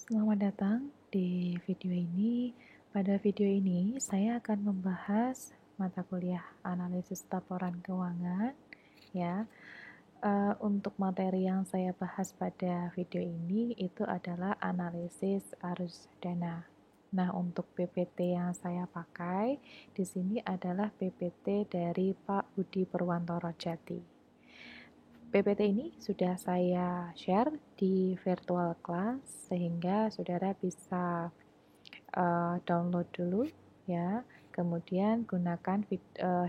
Selamat datang di video ini. Pada video ini, saya akan membahas mata kuliah analisis laporan keuangan. Ya, untuk materi yang saya bahas pada video ini itu adalah analisis arus dana. Nah, untuk PPT yang saya pakai di sini adalah PPT dari Pak Budi Purwantoro Jati. PPT ini sudah saya share di virtual class sehingga saudara bisa download dulu ya. Kemudian gunakan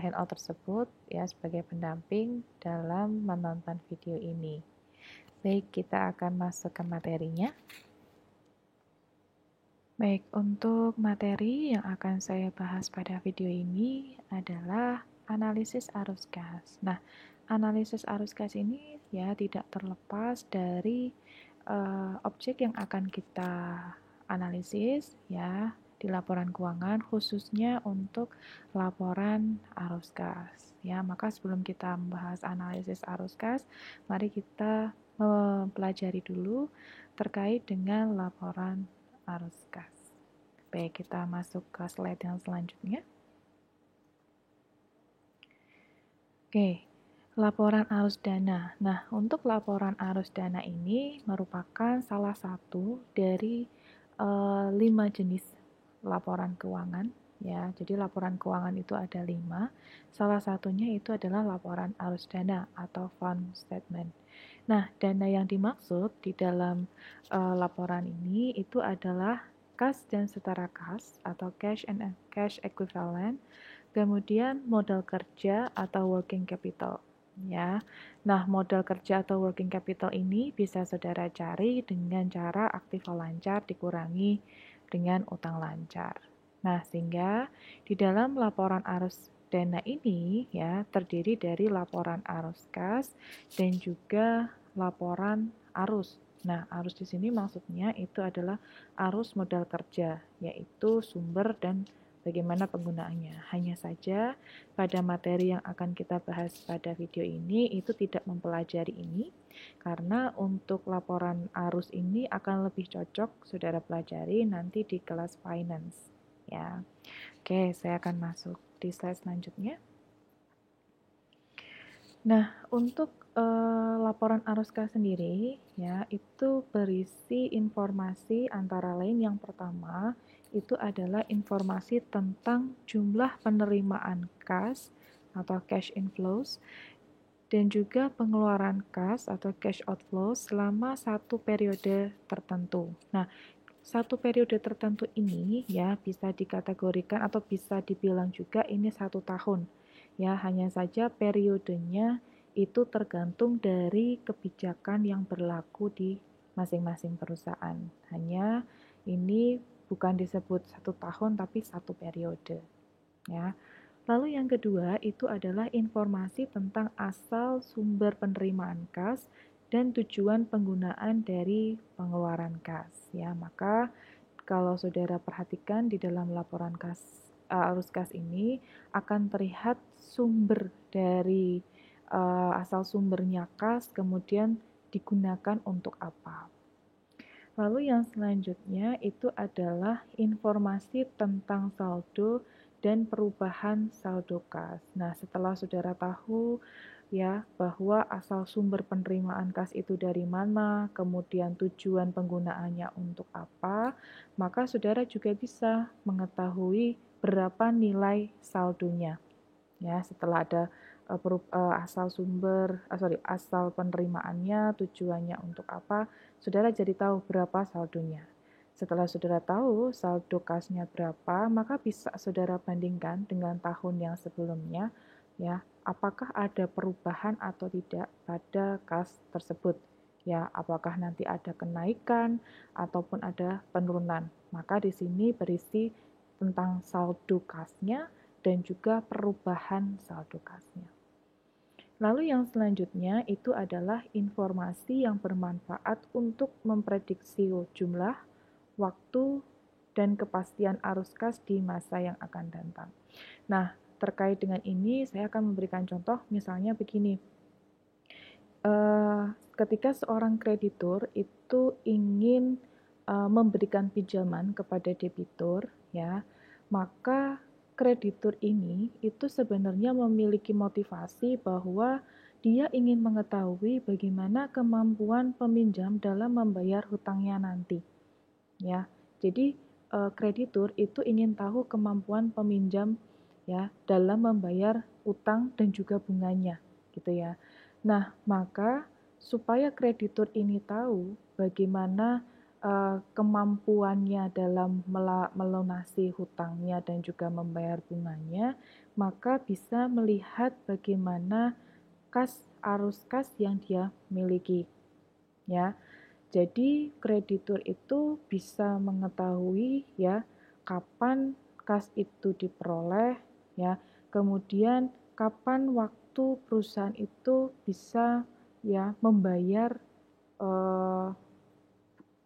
handout tersebut ya sebagai pendamping dalam menonton video ini. Baik, kita akan masuk ke materinya. Baik, untuk materi yang akan saya bahas pada video ini adalah analisis arus gas. Nah, analisis arus gas ini ya tidak terlepas dari objek yang akan kita analisis ya di laporan keuangan, khususnya untuk laporan arus gas. Ya, maka sebelum kita membahas analisis arus gas, mari kita mempelajari dulu terkait dengan laporan arus gas. Baik, kita masuk ke slide yang selanjutnya. Oke, laporan arus dana. Nah, untuk laporan arus dana ini merupakan salah satu dari 5 jenis laporan keuangan. Ya, jadi laporan keuangan itu ada 5. Salah satunya itu adalah laporan arus dana atau fund statement. Nah, dana yang dimaksud di dalam laporan ini itu adalah kas dan setara kas atau cash and cash equivalent, kemudian modal kerja atau working capital. Ya, nah modal kerja atau working capital ini bisa saudara cari dengan cara aktiva lancar dikurangi dengan utang lancar. Nah, sehingga di dalam laporan arus dana ini ya terdiri dari laporan arus kas dan juga laporan arus. Nah, arus di sini maksudnya itu adalah arus modal kerja, yaitu sumber dan bagaimana penggunaannya. Hanya saja pada materi yang akan kita bahas pada video ini itu tidak mempelajari ini, karena untuk laporan arus ini akan lebih cocok saudara pelajari nanti di kelas finance. Ya, oke, saya akan masuk di slide selanjutnya. Nah, untuk laporan arus kas sendiri ya itu berisi informasi antara lain yang pertama itu adalah informasi tentang jumlah penerimaan kas atau cash inflows dan juga pengeluaran kas atau cash outflows selama satu periode tertentu. Nah, satu periode tertentu ini ya bisa dikategorikan atau bisa dibilang juga ini 1 tahun. Ya, hanya saja periodenya itu tergantung dari kebijakan yang berlaku di masing-masing perusahaan. Hanya ini bukan disebut 1 tahun tapi satu periode. Ya. Lalu yang kedua itu adalah informasi tentang asal sumber penerimaan kas dan tujuan penggunaan dari pengeluaran kas. Ya, maka kalau saudara perhatikan di dalam laporan arus kas ini akan terlihat sumber dari asal sumbernya kas, kemudian digunakan untuk apa. Lalu yang selanjutnya itu adalah informasi tentang saldo dan perubahan saldo kas. Nah, setelah saudara tahu ya bahwa asal sumber penerimaan kas itu dari mana, kemudian tujuan penggunaannya untuk apa, maka saudara juga bisa mengetahui berapa nilai saldonya. Ya, setelah ada asal penerimaannya, tujuannya untuk apa, saudara jadi tahu berapa saldonya. Setelah saudara tahu saldo kasnya berapa, maka bisa saudara bandingkan dengan tahun yang sebelumnya, ya, apakah ada perubahan atau tidak pada kas tersebut. Ya, apakah nanti ada kenaikan ataupun ada penurunan. Maka di sini berisi tentang saldo kasnya dan juga perubahan saldo kasnya. Lalu yang selanjutnya itu adalah informasi yang bermanfaat untuk memprediksi jumlah, waktu, dan kepastian arus kas di masa yang akan datang. Nah, terkait dengan ini saya akan memberikan contoh misalnya begini. Ketika seorang kreditur itu ingin memberikan pinjaman kepada debitur, ya, maka kreditur ini itu sebenarnya memiliki motivasi bahwa dia ingin mengetahui bagaimana kemampuan peminjam dalam membayar hutangnya nanti, ya. Jadi kreditur itu ingin tahu kemampuan peminjam, ya, dalam membayar utang dan juga bunganya, gitu ya. Nah, maka supaya kreditur ini tahu bagaimana kemampuannya dalam melunasi hutangnya dan juga membayar bunganya, maka bisa melihat bagaimana arus kas yang dia miliki, ya. Jadi kreditur itu bisa mengetahui, ya, kapan kas itu diperoleh, ya. Kemudian kapan waktu perusahaan itu bisa, ya, membayar uh,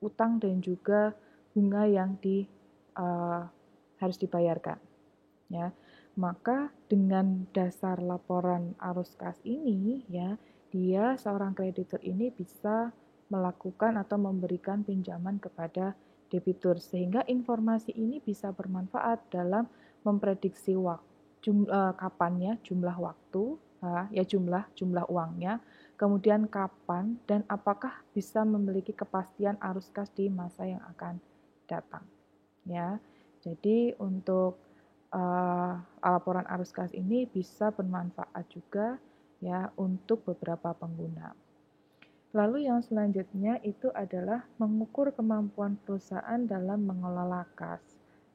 utang dan juga bunga yang harus dibayarkan, ya. Maka dengan dasar laporan arus kas ini, ya, dia seorang kreditur ini bisa melakukan atau memberikan pinjaman kepada debitur, sehingga informasi ini bisa bermanfaat dalam memprediksi kapannya, jumlah waktu, ya, jumlah uangnya, kemudian kapan dan apakah bisa memiliki kepastian arus kas di masa yang akan datang, ya. Jadi untuk laporan arus kas ini bisa bermanfaat juga, ya, untuk beberapa pengguna. Lalu yang selanjutnya itu adalah mengukur kemampuan perusahaan dalam mengelola kas.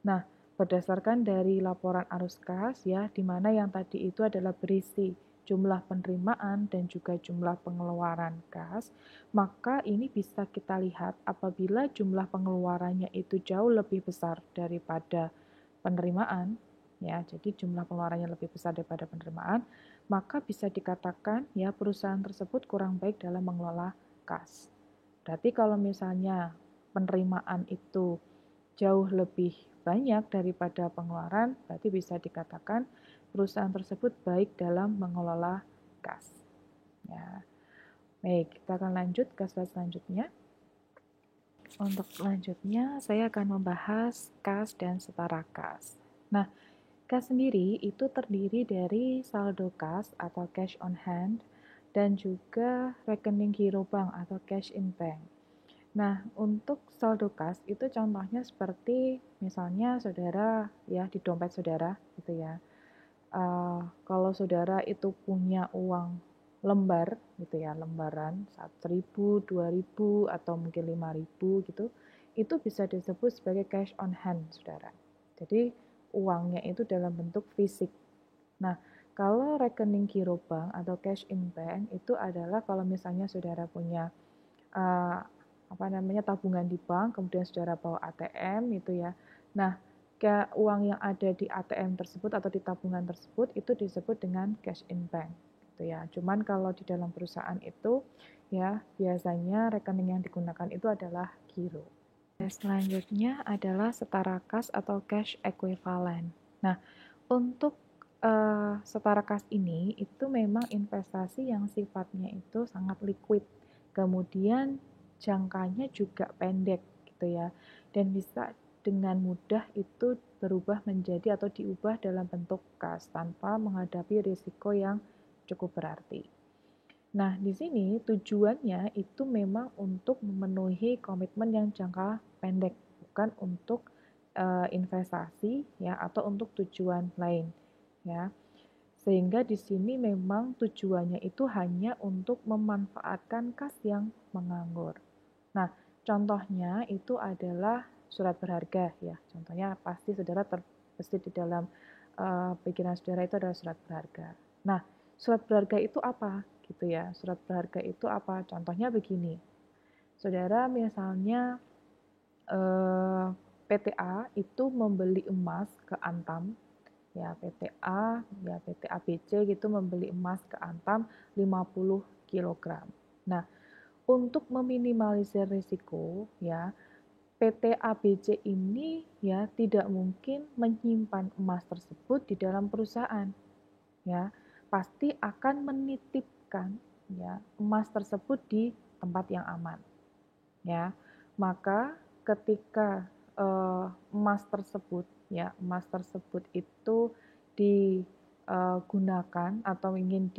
Nah, berdasarkan dari laporan arus kas, ya, di mana yang tadi itu adalah berisi jumlah penerimaan dan juga jumlah pengeluaran kas, maka ini bisa kita lihat apabila jumlah pengeluarannya itu jauh lebih besar daripada penerimaan, ya, jadi jumlah pengeluarannya lebih besar daripada penerimaan, maka bisa dikatakan, ya, perusahaan tersebut kurang baik dalam mengelola kas. Berarti kalau misalnya penerimaan itu jauh lebih banyak daripada pengeluaran, berarti bisa dikatakan perusahaan tersebut baik dalam mengelola kas, ya. Baik, kita akan lanjut ke slide selanjutnya. Untuk selanjutnya, saya akan membahas kas dan setara kas. Nah, kas sendiri itu terdiri dari saldo kas atau cash on hand dan juga rekening giro bank atau cash in bank. Nah, untuk saldo kas itu contohnya seperti misalnya saudara, ya, di dompet saudara gitu ya. Kalau saudara itu punya uang lembar gitu ya, lembaran 1.000, 2.000 atau mungkin 5.000 gitu, itu bisa disebut sebagai cash on hand, saudara. Jadi uangnya itu dalam bentuk fisik. Nah, kalau rekening giro bank atau cash in bank itu adalah kalau misalnya saudara punya tabungan di bank, kemudian saudara bawa ATM itu ya. Nah, uang yang ada di ATM tersebut atau di tabungan tersebut itu disebut dengan cash in bank gitu ya. Cuman kalau di dalam perusahaan itu ya biasanya rekening yang digunakan itu adalah giro. Selanjutnya adalah setara kas atau cash equivalent. Nah, untuk setara kas ini itu memang investasi yang sifatnya itu sangat liquid, kemudian jangkanya juga pendek gitu ya, dan bisa dengan mudah itu berubah menjadi atau diubah dalam bentuk kas tanpa menghadapi risiko yang cukup berarti. Nah, di sini tujuannya itu memang untuk memenuhi komitmen yang jangka pendek, bukan untuk investasi ya atau untuk tujuan lain ya. Sehingga di sini memang tujuannya itu hanya untuk memanfaatkan kas yang menganggur. Nah, contohnya itu adalah surat berharga ya. Contohnya pasti saudara terbesit di dalam pikiran saudara itu adalah surat berharga. Nah, surat berharga itu apa? Gitu ya. Surat berharga itu apa? Contohnya begini. Saudara misalnya PTA itu membeli emas ke Antam, ya PTA, ya PT ABC gitu membeli emas ke Antam 50 kg. Nah, untuk meminimalisir risiko ya PT ABC ini ya tidak mungkin menyimpan emas tersebut di dalam perusahaan. Ya, pasti akan menitipkan ya emas tersebut di tempat yang aman. Ya. Maka ketika emas tersebut itu digunakan atau ingin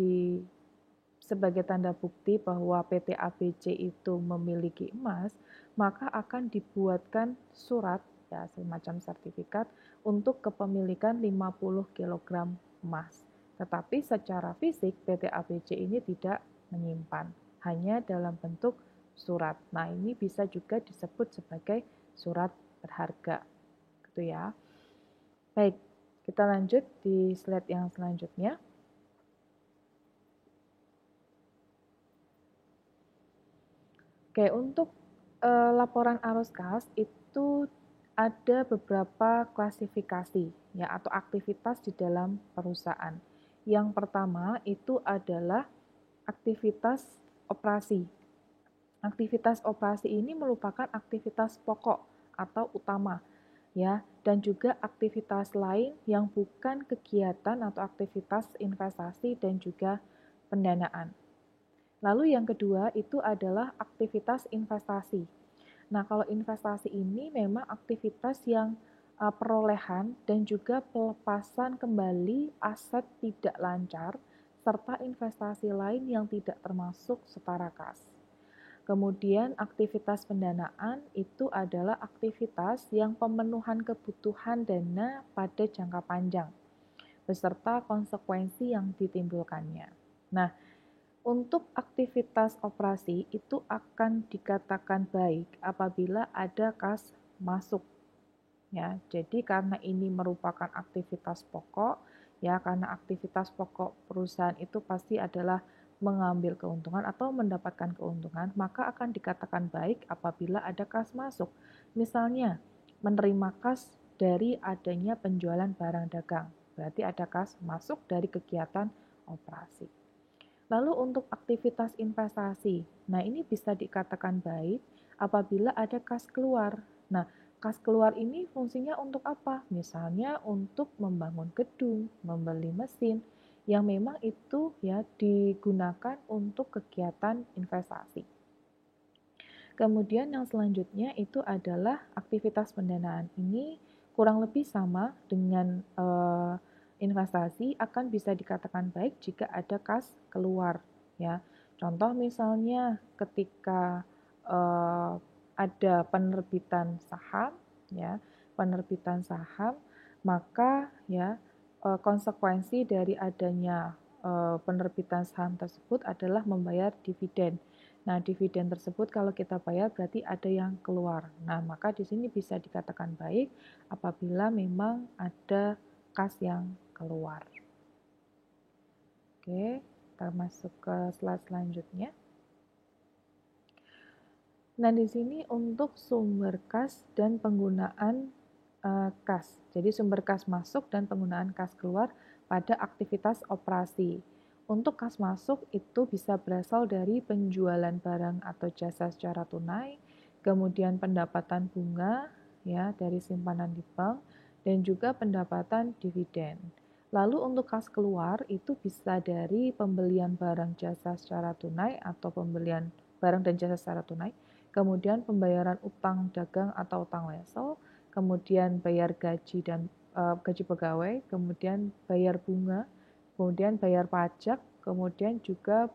sebagai tanda bukti bahwa PT ABC itu memiliki emas, maka akan dibuatkan surat ya semacam sertifikat untuk kepemilikan 50 kg emas. Tetapi secara fisik PT ABC ini tidak menyimpan, hanya dalam bentuk surat. Nah, ini bisa juga disebut sebagai surat berharga. Gitu ya. Baik, kita lanjut di slide yang selanjutnya. Oke, untuk laporan arus kas itu ada beberapa klasifikasi ya atau aktivitas di dalam perusahaan. Yang pertama itu adalah aktivitas operasi. Aktivitas operasi ini merupakan aktivitas pokok atau utama ya dan juga aktivitas lain yang bukan kegiatan atau aktivitas investasi dan juga pendanaan. Lalu yang kedua itu adalah aktivitas investasi. Nah, kalau investasi ini memang aktivitas yang perolehan dan juga pelepasan kembali aset tidak lancar serta investasi lain yang tidak termasuk setara kas. Kemudian aktivitas pendanaan itu adalah aktivitas yang pemenuhan kebutuhan dana pada jangka panjang beserta konsekuensi yang ditimbulkannya. Nah, untuk aktivitas operasi itu akan dikatakan baik apabila ada kas masuk. Ya, jadi karena ini merupakan aktivitas pokok, ya karena aktivitas pokok perusahaan itu pasti adalah mengambil keuntungan atau mendapatkan keuntungan, maka akan dikatakan baik apabila ada kas masuk. Misalnya, menerima kas dari adanya penjualan barang dagang. Berarti ada kas masuk dari kegiatan operasi. Lalu untuk aktivitas investasi, nah ini bisa dikatakan baik apabila ada kas keluar. Nah, kas keluar ini fungsinya untuk apa? Misalnya untuk membangun gedung, membeli mesin, yang memang itu ya digunakan untuk kegiatan investasi. Kemudian yang selanjutnya itu adalah aktivitas pendanaan. Ini kurang lebih sama dengan investasi, akan bisa dikatakan baik jika ada kas keluar ya. Contoh misalnya ketika ada penerbitan saham ya, penerbitan saham, maka ya konsekuensi dari adanya penerbitan saham tersebut adalah membayar dividen. Nah, dividen tersebut kalau kita bayar berarti ada yang keluar. Nah, maka di sini bisa dikatakan baik apabila memang ada kas yang keluar. Oke, kita masuk ke slide selanjutnya. Nah, di sini untuk sumber kas dan penggunaan kas. Jadi sumber kas masuk dan penggunaan kas keluar pada aktivitas operasi. Untuk kas masuk itu bisa berasal dari penjualan barang atau jasa secara tunai, kemudian pendapatan bunga ya dari simpanan di bank dan juga pendapatan dividen. Lalu untuk kas keluar itu bisa dari pembelian barang jasa secara tunai atau pembelian barang dan jasa secara tunai, kemudian pembayaran utang dagang atau utang wesel, kemudian bayar gaji dan gaji pegawai, kemudian bayar bunga, kemudian bayar pajak, kemudian juga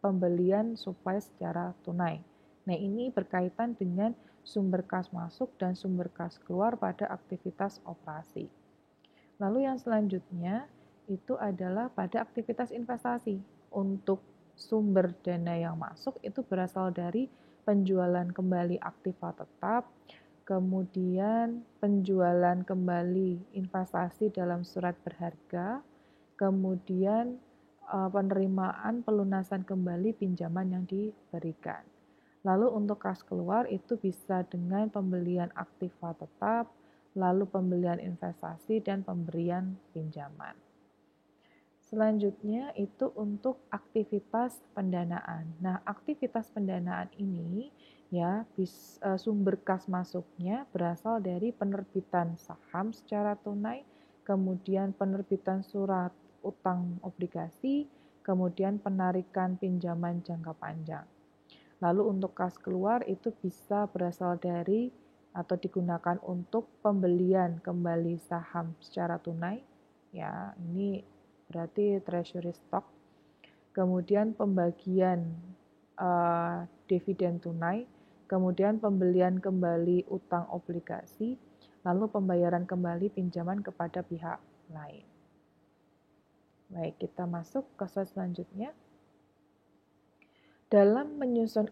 pembelian suplai secara tunai. Nah, ini berkaitan dengan sumber kas masuk dan sumber kas keluar pada aktivitas operasi. Lalu yang selanjutnya itu adalah pada aktivitas investasi. Untuk sumber dana yang masuk itu berasal dari penjualan kembali aktiva tetap, kemudian penjualan kembali investasi dalam surat berharga, kemudian penerimaan pelunasan kembali pinjaman yang diberikan. Lalu untuk kas keluar itu bisa dengan pembelian aktiva tetap, lalu pembelian investasi dan pemberian pinjaman. Selanjutnya itu untuk aktivitas pendanaan. Nah, aktivitas pendanaan ini ya sumber kas masuknya berasal dari penerbitan saham secara tunai, kemudian penerbitan surat utang obligasi, kemudian penarikan pinjaman jangka panjang. Lalu untuk kas keluar itu bisa berasal dari atau digunakan untuk pembelian kembali saham secara tunai, ya ini berarti treasury stock. Kemudian pembagian dividen tunai, kemudian pembelian kembali utang obligasi, lalu pembayaran kembali pinjaman kepada pihak lain. Baik, kita masuk ke slide selanjutnya. Dalam menyusun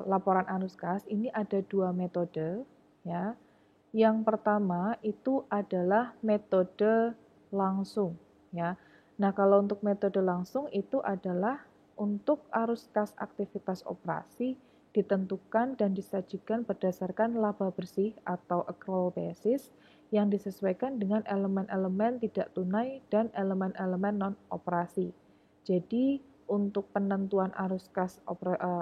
laporan arus kas ini ada dua metode, ya. Yang pertama itu adalah metode langsung, ya. Nah, kalau untuk metode langsung itu adalah untuk arus kas aktivitas operasi ditentukan dan disajikan berdasarkan laba bersih atau accrual basis yang disesuaikan dengan elemen-elemen tidak tunai dan elemen-elemen non-operasi. Jadi, untuk penentuan arus kas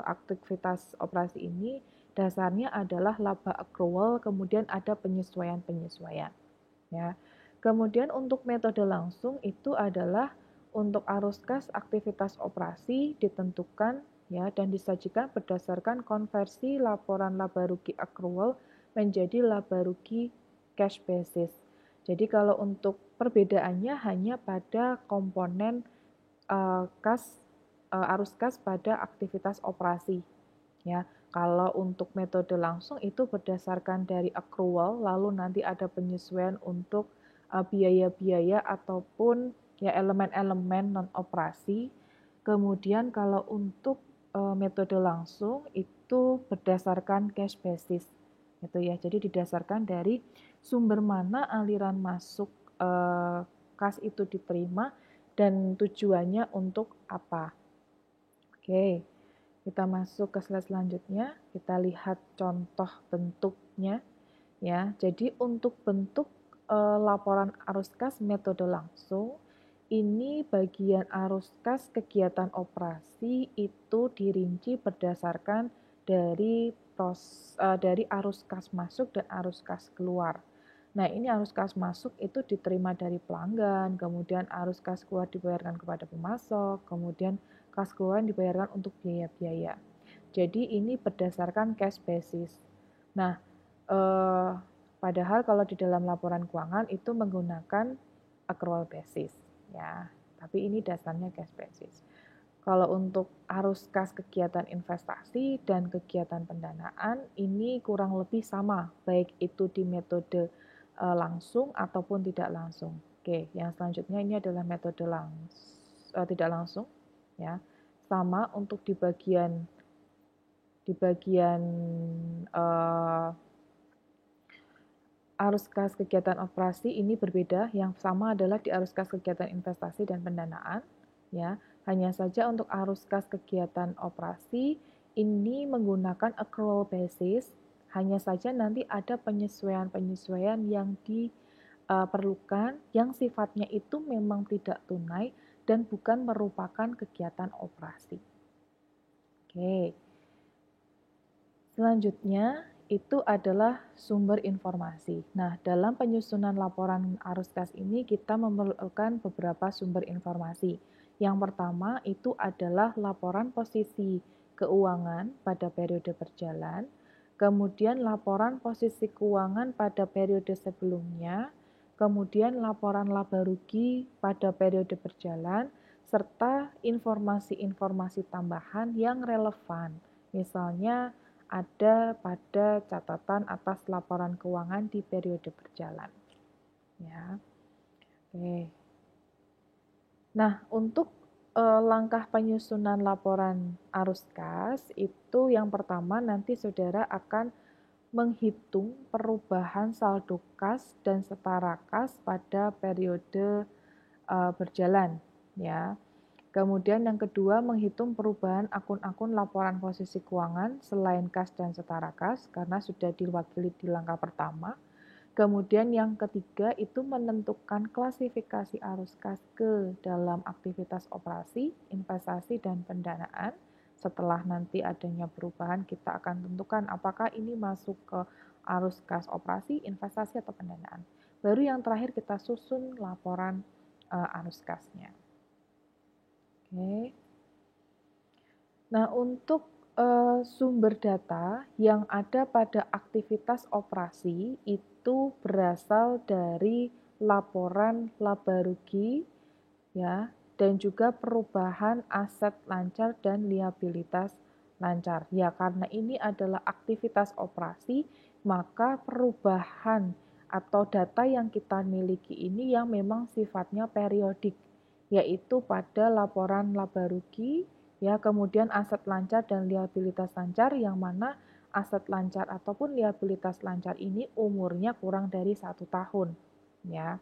aktivitas operasi ini dasarnya adalah laba accrual, kemudian ada penyesuaian-penyesuaian, ya. Kemudian untuk metode langsung itu adalah untuk arus kas aktivitas operasi ditentukan, ya, dan disajikan berdasarkan konversi laporan laba rugi accrual menjadi laba rugi cash basis. Jadi kalau untuk perbedaannya hanya pada komponen arus kas pada aktivitas operasi, ya. Kalau untuk metode langsung itu berdasarkan dari accrual, lalu nanti ada penyesuaian untuk biaya-biaya ataupun ya elemen-elemen non operasi. Kemudian kalau untuk metode langsung itu berdasarkan cash basis, gitu ya. Jadi didasarkan dari sumber mana aliran masuk kas itu diterima dan tujuannya untuk apa. Oke, kita masuk ke slide selanjutnya. Kita lihat contoh bentuknya, ya. Jadi untuk bentuk laporan arus kas metode langsung, ini bagian arus kas kegiatan operasi itu dirinci berdasarkan dari arus kas masuk dan arus kas keluar. Nah, ini arus kas masuk itu diterima dari pelanggan, kemudian arus kas keluar dibayarkan kepada pemasok, kemudian kas keluar dibayarkan untuk biaya-biaya. Jadi ini berdasarkan cash basis. Nah, padahal kalau di dalam laporan keuangan itu menggunakan accrual basis, ya. Tapi ini dasarnya cash basis. Kalau untuk arus kas kegiatan investasi dan kegiatan pendanaan ini kurang lebih sama, baik itu di metode langsung ataupun tidak langsung. Oke, yang selanjutnya ini adalah metode tidak langsung, ya. Sama untuk di bagian arus kas kegiatan operasi ini berbeda. Yang sama adalah di arus kas kegiatan investasi dan pendanaan, ya. Hanya saja untuk arus kas kegiatan operasi ini menggunakan accrual basis, hanya saja nanti ada penyesuaian-penyesuaian yang diperlukan yang sifatnya itu memang tidak tunai dan bukan merupakan kegiatan operasi. Oke. Selanjutnya itu adalah sumber informasi. Nah, dalam penyusunan laporan arus kas ini kita memerlukan beberapa sumber informasi. Yang pertama itu adalah laporan posisi keuangan pada periode berjalan, kemudian laporan posisi keuangan pada periode sebelumnya, kemudian laporan laba rugi pada periode berjalan, serta informasi-informasi tambahan yang relevan. Misalnya ada pada catatan atas laporan keuangan di periode berjalan. Ya. Oke. Nah, untuk langkah penyusunan laporan arus kas itu yang pertama nanti saudara akan menghitung perubahan saldo kas dan setara kas pada periode berjalan, ya. Kemudian yang kedua menghitung perubahan akun-akun laporan posisi keuangan selain kas dan setara kas karena sudah diwakili di langkah pertama. Kemudian yang ketiga itu menentukan klasifikasi arus kas ke dalam aktivitas operasi, investasi, dan pendanaan. Setelah nanti adanya perubahan kita akan tentukan apakah ini masuk ke arus kas operasi, investasi, atau pendanaan. Baru yang terakhir kita susun laporan arus kasnya. Oke. Nah, untuk sumber data yang ada pada aktivitas operasi itu berasal dari laporan laba rugi, ya, dan juga perubahan aset lancar dan liabilitas lancar. Ya, karena ini adalah aktivitas operasi, maka perubahan atau data yang kita miliki ini yang memang sifatnya periodik, yaitu pada laporan laba rugi, ya, kemudian aset lancar dan liabilitas lancar, yang mana aset lancar ataupun liabilitas lancar ini umurnya kurang dari 1 tahun, ya.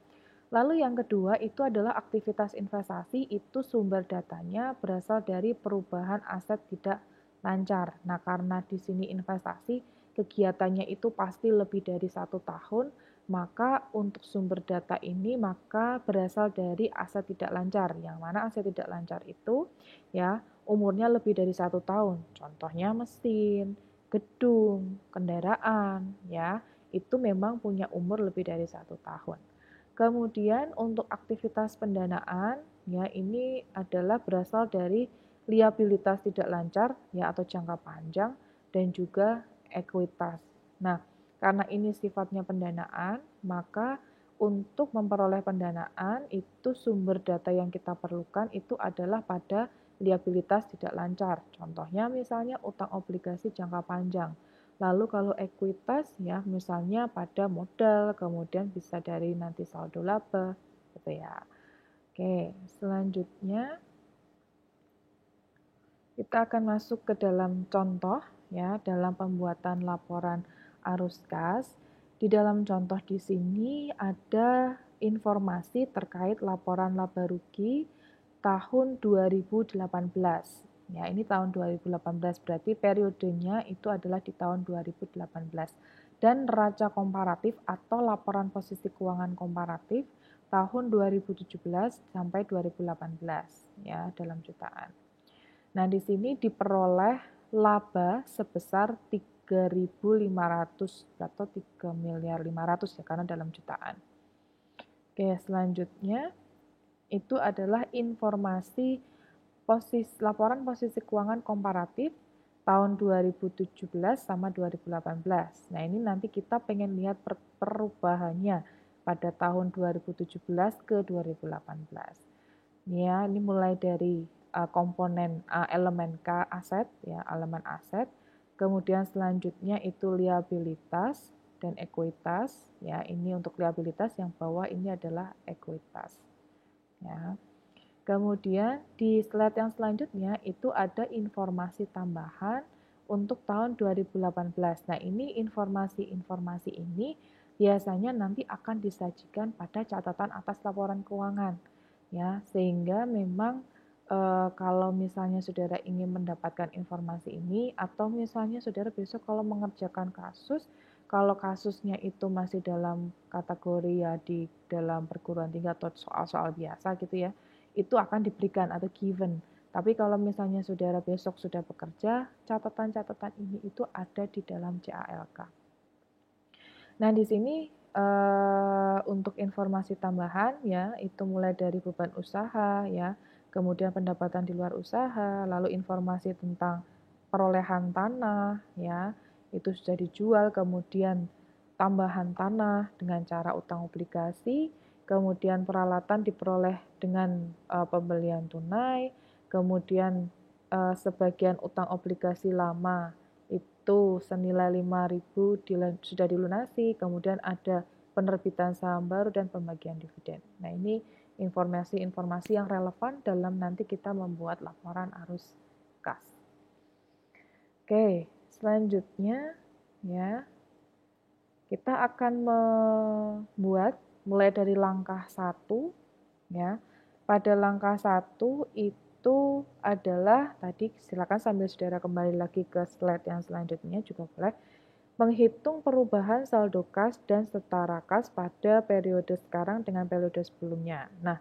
Lalu yang kedua itu adalah aktivitas investasi, itu sumber datanya berasal dari perubahan aset tidak lancar. Nah, karena di sini investasi kegiatannya itu pasti lebih dari 1 tahun, maka untuk sumber data ini maka berasal dari aset tidak lancar. Yang mana aset tidak lancar itu ya umurnya lebih dari 1 tahun. Contohnya mesin, gedung, kendaraan, ya itu memang punya umur lebih dari 1 tahun. Kemudian untuk aktivitas pendanaan, ya ini adalah berasal dari liabilitas tidak lancar ya atau jangka panjang dan juga ekuitas. Nah, karena ini sifatnya pendanaan, maka untuk memperoleh pendanaan itu sumber data yang kita perlukan itu adalah pada liabilitas tidak lancar. Contohnya misalnya utang obligasi jangka panjang. Lalu kalau ekuitas ya misalnya pada modal, kemudian bisa dari nanti saldo laba gitu ya. Oke, selanjutnya kita akan masuk ke dalam contoh ya dalam pembuatan laporan arus kas. Di dalam contoh di sini ada informasi terkait laporan laba rugi tahun 2018. Ya, ini tahun 2018 berarti periodenya itu adalah di tahun 2018. Dan neraca komparatif atau laporan posisi keuangan komparatif tahun 2017 sampai 2018 ya dalam jutaan. Nah, di sini diperoleh laba sebesar 3.500 atau 3.500.000 ya karena dalam jutaan. Oke, selanjutnya itu adalah informasi laporan posisi keuangan komparatif tahun 2017 sama 2018. Nah, ini nanti kita pengen lihat perubahannya pada tahun 2017 ke 2018. Ya, ini mulai dari komponen elemen K aset ya, elemen aset. Kemudian selanjutnya itu liabilitas dan ekuitas ya. Ini untuk liabilitas, yang bawah ini adalah ekuitas. Ya. Kemudian di slide yang selanjutnya itu ada informasi tambahan untuk tahun 2018. Nah, ini informasi-informasi ini biasanya nanti akan disajikan pada catatan atas laporan keuangan. Ya, sehingga memang kalau misalnya saudara ingin mendapatkan informasi ini, atau misalnya saudara besok kalau mengerjakan kasus, kalau kasusnya itu masih dalam kategori ya di dalam perguruan tinggi atau soal-soal biasa gitu ya, itu akan diberikan atau given. Tapi kalau misalnya saudara besok sudah bekerja, catatan-catatan ini itu ada di dalam CALK. Nah, di sini untuk informasi tambahan ya, itu mulai dari beban usaha ya, kemudian pendapatan di luar usaha, lalu informasi tentang perolehan tanah ya, itu sudah dijual, kemudian tambahan tanah dengan cara utang obligasi, kemudian peralatan diperoleh dengan pembelian tunai, kemudian sebagian utang obligasi lama itu senilai 5.000 sudah dilunasi, kemudian ada penerbitan saham baru dan pembagian dividen. Nah, ini informasi-informasi yang relevan dalam nanti kita membuat laporan arus kas. Oke, selanjutnya ya kita akan membuat mulai dari langkah 1 ya. Pada langkah 1 itu adalah tadi, silakan sambil saudara kembali lagi ke slide yang selanjutnya juga boleh, menghitung perubahan saldo kas dan setara kas pada periode sekarang dengan periode sebelumnya. Nah,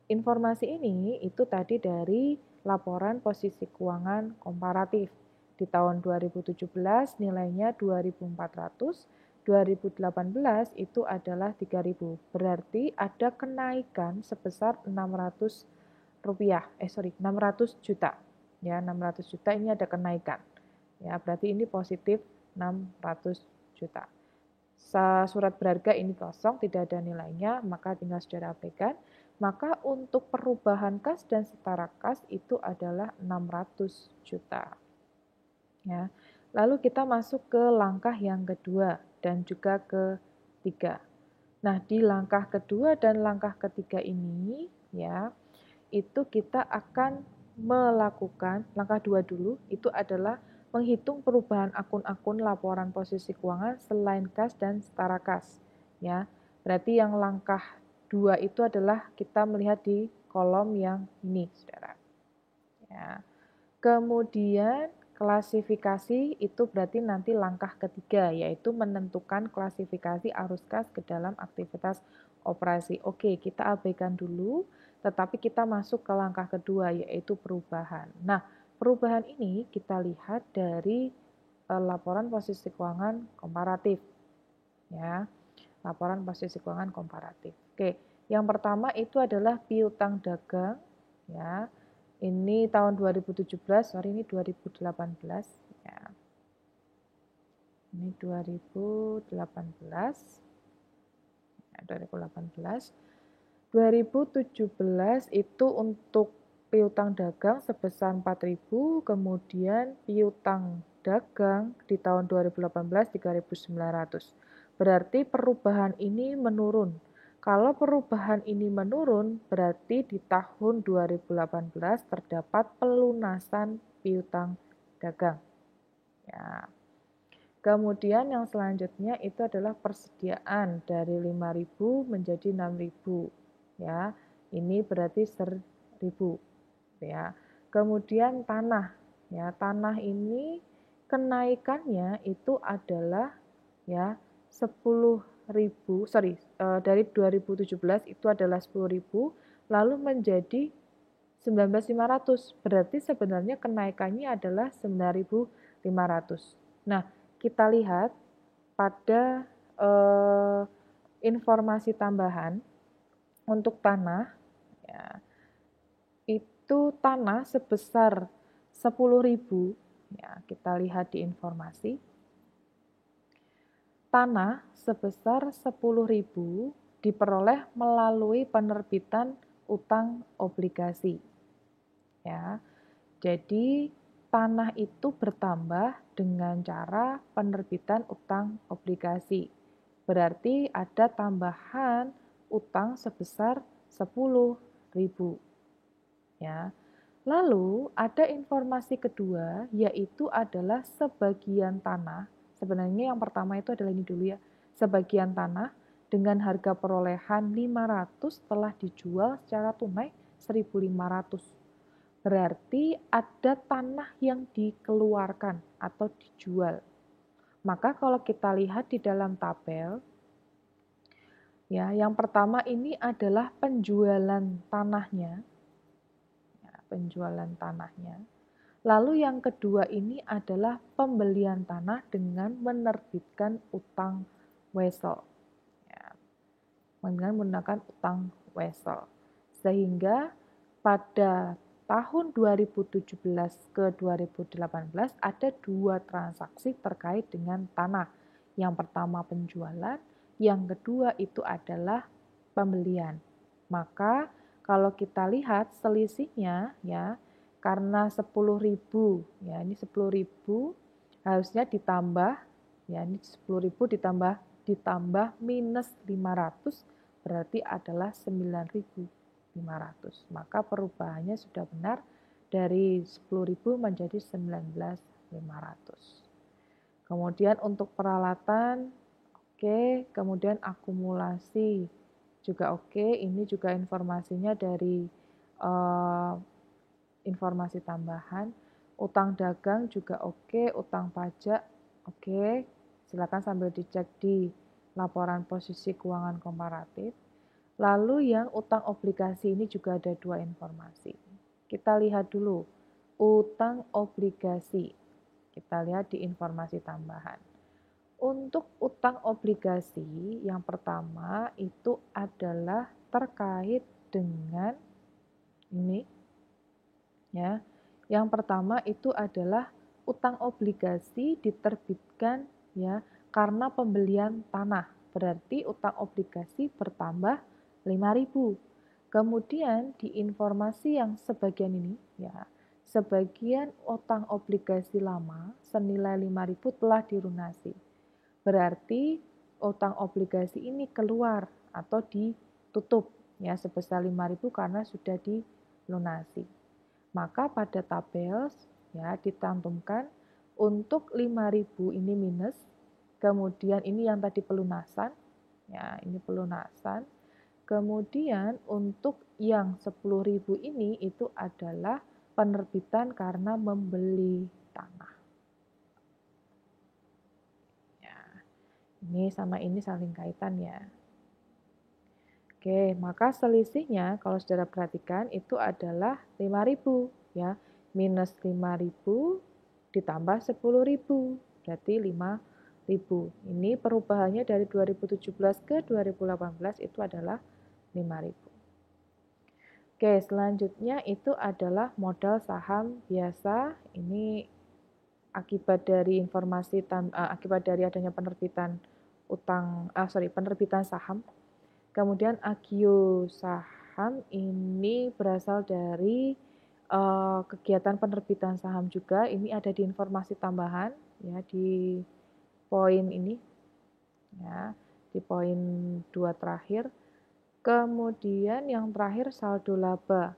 informasi ini itu tadi dari laporan posisi keuangan komparatif. Di tahun 2017 nilainya 2.400, 2018 itu adalah 3.000. Berarti ada kenaikan sebesar 600 juta. Ya, 600 juta ini ada kenaikan. Ya, berarti ini positif 600 juta. Surat berharga ini kosong, tidak ada nilainya, maka tinggal saudara abaikan. Maka untuk perubahan kas dan setara kas itu adalah 600 juta. Ya. Lalu kita masuk ke langkah yang kedua dan juga ketiga. Nah, di langkah kedua dan langkah ketiga ini ya, itu kita akan melakukan langkah dua dulu, itu adalah menghitung perubahan akun-akun laporan posisi keuangan selain kas dan setara kas. Ya, berarti yang langkah dua itu adalah kita melihat di kolom yang ini, saudara. Ya. Kemudian klasifikasi itu berarti nanti langkah ketiga, yaitu menentukan klasifikasi arus kas ke dalam aktivitas operasi. Oke, kita abaikan dulu, tetapi kita masuk ke langkah kedua, yaitu perubahan. Nah, perubahan ini kita lihat dari laporan posisi keuangan komparatif. Ya, laporan posisi keuangan komparatif. Oke, yang pertama itu adalah piutang dagang, ya. Ini tahun 2017, sorry ini 2018 ya. Ini 2018. Ya, 2018. 2017 itu untuk piutang dagang sebesar 4.000, kemudian piutang dagang di tahun 2018 3.900. Berarti perubahan ini menurun. Kalau perubahan ini menurun, berarti di tahun 2018 terdapat pelunasan piutang dagang. Ya. Kemudian yang selanjutnya itu adalah persediaan dari 5.000 menjadi 6.000. Ya, ini berarti 1.000. Ya. Kemudian tanah. Ya, tanah ini kenaikannya itu adalah ya 10.000, dari 2017 itu adalah 10.000 lalu menjadi 19.500. Berarti sebenarnya kenaikannya adalah 9.500. Nah, kita lihat pada informasi tambahan untuk tanah ya, itu tanah sebesar 10.000 ya, kita lihat di informasi. Tanah sebesar 10.000 diperoleh melalui penerbitan utang obligasi. Ya. Jadi tanah itu bertambah dengan cara penerbitan utang obligasi. Berarti ada tambahan utang sebesar 10.000. Ya. Lalu ada informasi kedua, yaitu adalah sebagian tanah. Sebenarnya yang pertama itu adalah ini dulu ya. Sebagian tanah dengan harga perolehan 500 telah dijual secara tunai 1.500. Berarti ada tanah yang dikeluarkan atau dijual. Maka kalau kita lihat di dalam tabel, ya, yang pertama ini adalah penjualan tanahnya. Penjualan tanahnya. Lalu yang kedua ini adalah pembelian tanah dengan menerbitkan utang wesel. Ya, dengan menggunakan utang wesel. Sehingga pada tahun 2017 ke 2018 ada dua transaksi terkait dengan tanah. Yang pertama penjualan, yang kedua itu adalah pembelian. Maka kalau kita lihat selisihnya ya, karena 10.000 ya, ini 10.000 harusnya ditambah ya, ini 10.000 ditambah minus 500 berarti adalah 9.500. Maka perubahannya sudah benar dari 10.000 menjadi 19.500. Kemudian untuk peralatan oke, kemudian akumulasi juga oke, ini juga informasinya dari informasi tambahan. Utang dagang juga oke, utang pajak oke. Silakan sambil dicek di laporan posisi keuangan komparatif. Lalu yang utang obligasi ini juga ada dua informasi. Kita lihat dulu utang obligasi. Kita lihat di informasi tambahan. Untuk utang obligasi yang pertama itu adalah terkait dengan ini ya. Yang pertama itu adalah utang obligasi diterbitkan ya karena pembelian tanah. Berarti utang obligasi bertambah 5.000. Kemudian di informasi yang sebagian ini ya, sebagian utang obligasi lama senilai 5.000 telah dilunasi. Berarti utang obligasi ini keluar atau ditutup ya sebesar 5.000 karena sudah dilunasi. Maka pada tabel ya dicantumkan untuk 5.000 ini minus, kemudian ini yang tadi pelunasan, ya ini pelunasan, kemudian untuk yang 10.000 ini itu adalah penerbitan karena membeli tanah. Ya, ini sama ini saling kaitan ya. Oke, maka selisihnya kalau saudara perhatikan itu adalah 5.000 ya. Minus 5.000 ditambah 10.000, berarti 5.000. Ini perubahannya dari 2017 ke 2018 itu adalah 5.000. Oke, selanjutnya itu adalah modal saham biasa. Ini akibat dari akibat dari adanya penerbitan penerbitan saham. Kemudian agio saham ini berasal dari kegiatan penerbitan saham juga. Ini ada di informasi tambahan ya di poin ini ya, di poin 2 terakhir. Kemudian yang terakhir saldo laba.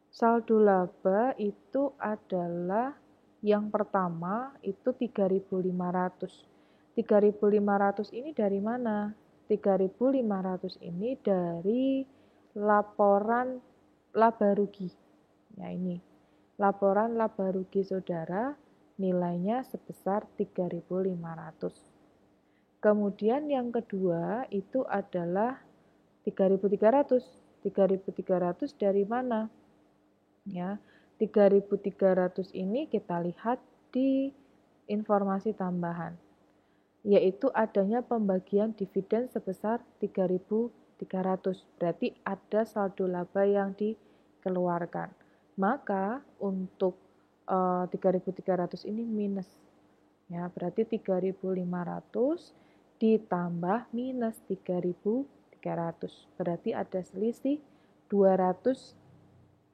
Saldo laba itu adalah yang pertama itu 3.500. 3.500 ini dari mana? 3.500 ini dari laporan laba rugi. Ya ini, laporan laba rugi saudara nilainya sebesar 3.500. Kemudian yang kedua itu adalah 3.300. 3.300 dari mana? Ya, 3.300 ini kita lihat di informasi tambahan, yaitu adanya pembagian dividen sebesar 3.300. Berarti ada saldo laba yang dikeluarkan. Maka untuk 3.300 ini minus. Ya, berarti 3.500 ditambah minus 3.300. Berarti ada selisih 200,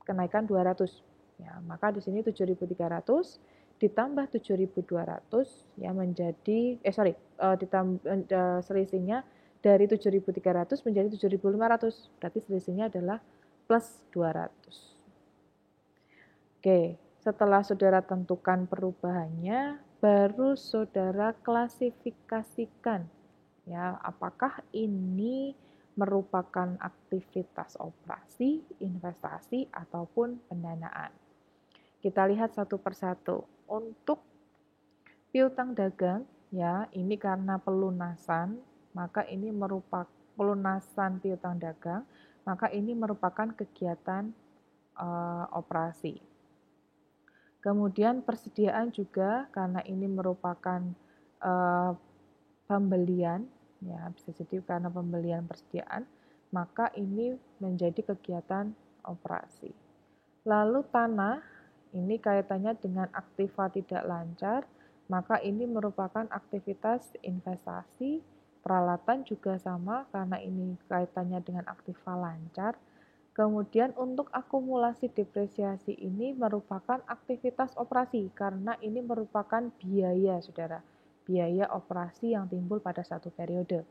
kenaikan 200. Ya, maka di sini 7.300 ditambah 7.200 ya menjadi selisihnya dari 7.300 menjadi 7.500. Berarti selisihnya adalah plus 200. Oke, setelah saudara tentukan perubahannya, baru saudara klasifikasikan ya apakah ini merupakan aktivitas operasi, investasi ataupun pendanaan. Kita lihat satu persatu. Untuk piutang dagang, ya ini karena pelunasan, maka ini merupakan pelunasan piutang dagang, maka ini merupakan kegiatan operasi. Kemudian persediaan juga karena ini merupakan pembelian, ya bisa jadi karena pembelian persediaan, maka ini menjadi kegiatan operasi. Lalu tanah, ini kaitannya dengan aktiva tidak lancar, maka ini merupakan aktivitas investasi. Peralatan juga sama karena ini kaitannya dengan aktiva lancar. Kemudian untuk akumulasi depresiasi ini merupakan aktivitas operasi karena ini merupakan biaya, saudara. Biaya operasi yang timbul pada satu periode.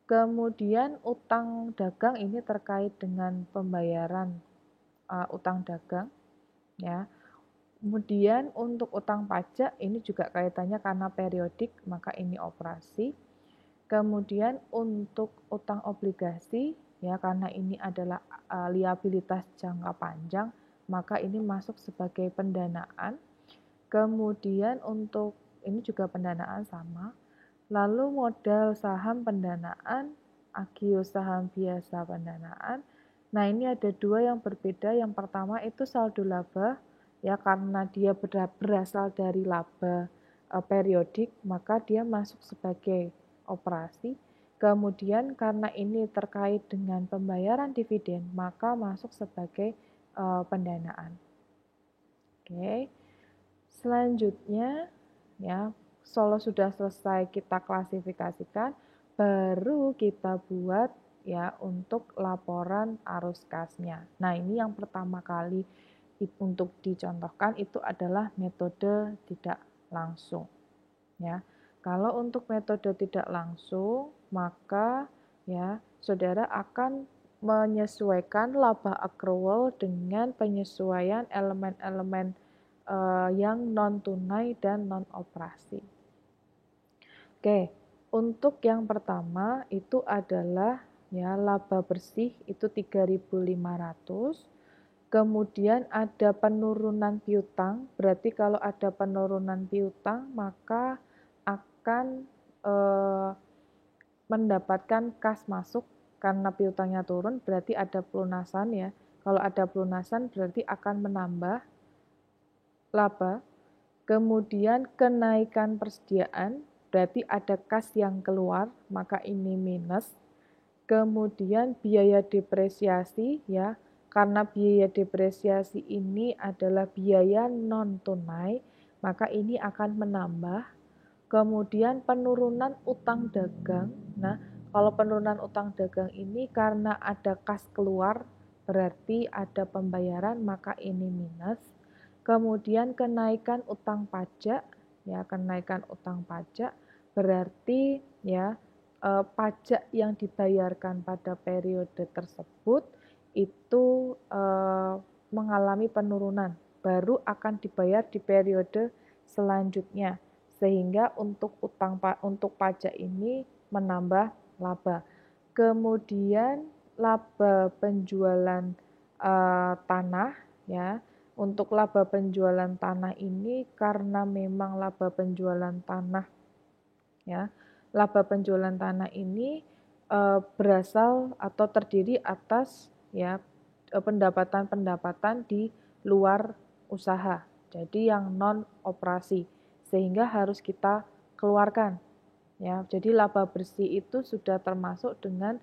Kemudian utang dagang ini terkait dengan pembayaran utang dagang. Ya. Kemudian untuk utang pajak ini juga kaitannya karena periodik, maka ini operasi. Kemudian untuk utang obligasi ya karena ini adalah liabilitas jangka panjang, maka ini masuk sebagai pendanaan. Kemudian untuk ini juga pendanaan sama. Lalu modal saham pendanaan, agio saham biasa pendanaan. Nah, ini ada dua yang berbeda. Yang pertama itu saldo laba, ya karena dia berasal dari laba periodik, maka dia masuk sebagai operasi. Kemudian karena ini terkait dengan pembayaran dividen, maka masuk sebagai pendanaan. Oke. Selanjutnya ya, kalau sudah selesai kita klasifikasikan, baru kita buat ya untuk laporan arus kasnya. Nah, ini yang pertama kali untuk dicontohkan itu adalah metode tidak langsung ya. Kalau untuk metode tidak langsung, maka ya saudara akan menyesuaikan laba accrual dengan penyesuaian elemen-elemen yang non tunai dan non operasi. Oke, untuk yang pertama itu adalah ya laba bersih itu 3.500. Kemudian ada penurunan piutang, berarti kalau ada penurunan piutang maka akan mendapatkan kas masuk karena piutangnya turun, berarti ada pelunasan ya. Kalau ada pelunasan berarti akan menambah laba. Kemudian kenaikan persediaan, berarti ada kas yang keluar, maka ini minus. Kemudian biaya depresiasi ya, karena biaya depresiasi ini adalah biaya non tunai, maka ini akan menambah. Kemudian penurunan utang dagang. Nah, kalau penurunan utang dagang ini karena ada kas keluar, berarti ada pembayaran, maka ini minus. Kemudian kenaikan utang pajak, ya kenaikan utang pajak berarti ya pajak yang dibayarkan pada periode tersebut itu mengalami penurunan, baru akan dibayar di periode selanjutnya, sehingga untuk pajak ini menambah laba. Kemudian laba penjualan tanah ya. Untuk laba penjualan tanah ini karena memang laba penjualan tanah ya. Laba penjualan tanah ini berasal atau terdiri atas ya pendapatan-pendapatan di luar usaha. Jadi yang non operasi sehingga harus kita keluarkan ya. Jadi laba bersih itu sudah termasuk dengan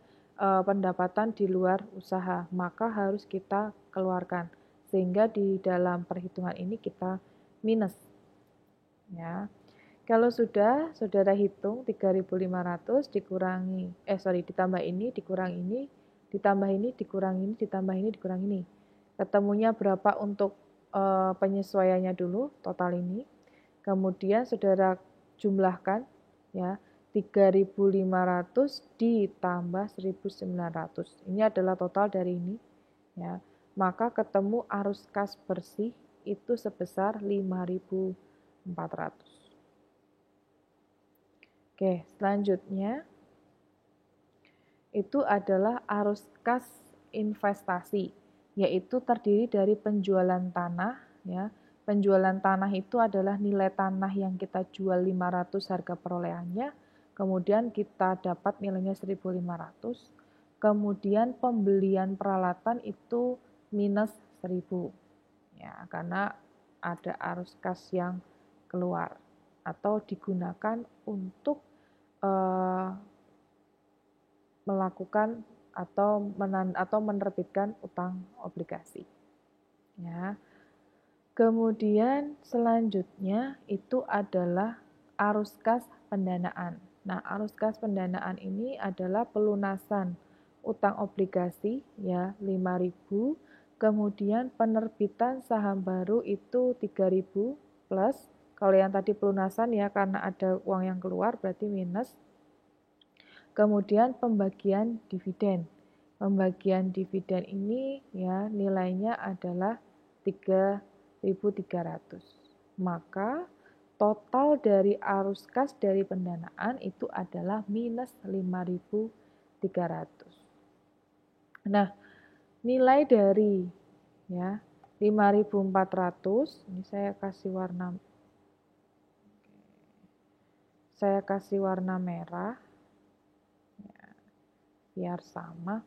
pendapatan di luar usaha, maka harus kita keluarkan. Sehingga di dalam perhitungan ini kita minus. Ya. Kalau sudah saudara hitung 3.500 dikurangi ditambah ini, dikurang ini, ditambah ini, dikurang ini, ditambah ini, dikurang ini. Ketemunya berapa untuk penyesuaiannya dulu, total ini. Kemudian saudara jumlahkan ya 3.500 ditambah 1.900. Ini adalah total dari ini ya. Maka ketemu arus kas bersih itu sebesar 5.400. Oke, selanjutnya itu adalah arus kas investasi, yaitu terdiri dari penjualan tanah ya. Penjualan tanah itu adalah nilai tanah yang kita jual 500 harga perolehannya, kemudian kita dapat nilainya 1.500. Kemudian pembelian peralatan itu minus 1.000. Ya, karena ada arus kas yang keluar atau digunakan untuk melakukan atau menerbitkan utang obligasi. Ya. Kemudian selanjutnya itu adalah arus kas pendanaan. Nah, arus kas pendanaan ini adalah pelunasan utang obligasi ya 5.000, kemudian penerbitan saham baru itu 3.000 plus. Kalau yang tadi pelunasan ya karena ada uang yang keluar berarti minus. Kemudian pembagian dividen. Pembagian dividen ini ya nilainya adalah 3.300. Maka total dari arus kas dari pendanaan itu adalah minus 5.300. Nah, nilai dari ya 5.400 ini saya kasih warna merah ya, biar sama.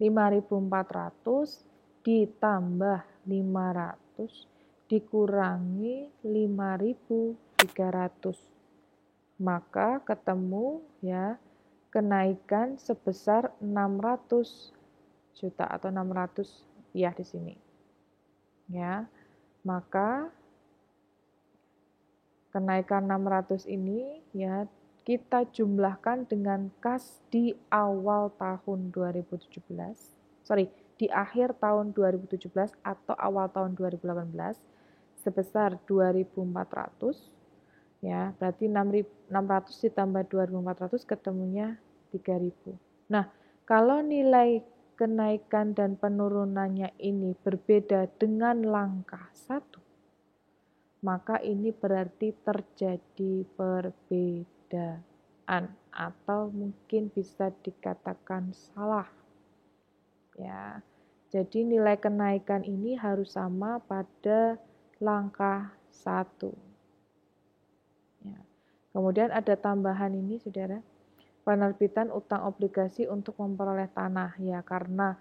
5.400 ditambah 500 dikurangi 5.300. Maka ketemu ya kenaikan sebesar 600 juta atau 600 rupiah di sini. Ya. Maka kenaikan 600 ini ya kita jumlahkan dengan kas di awal tahun 2017, di akhir tahun 2017 atau awal tahun 2018 sebesar 2.400 ya, berarti 600 ditambah 2.400 ketemunya 3.000. Nah, kalau nilai kenaikan dan penurunannya ini berbeda dengan langkah 1, maka ini berarti terjadi perbedaan atau mungkin bisa dikatakan salah. Ya. Jadi nilai kenaikan ini harus sama pada langkah 1. Ya. Kemudian ada tambahan ini, Saudara. Penerbitan utang obligasi untuk memperoleh tanah ya, karena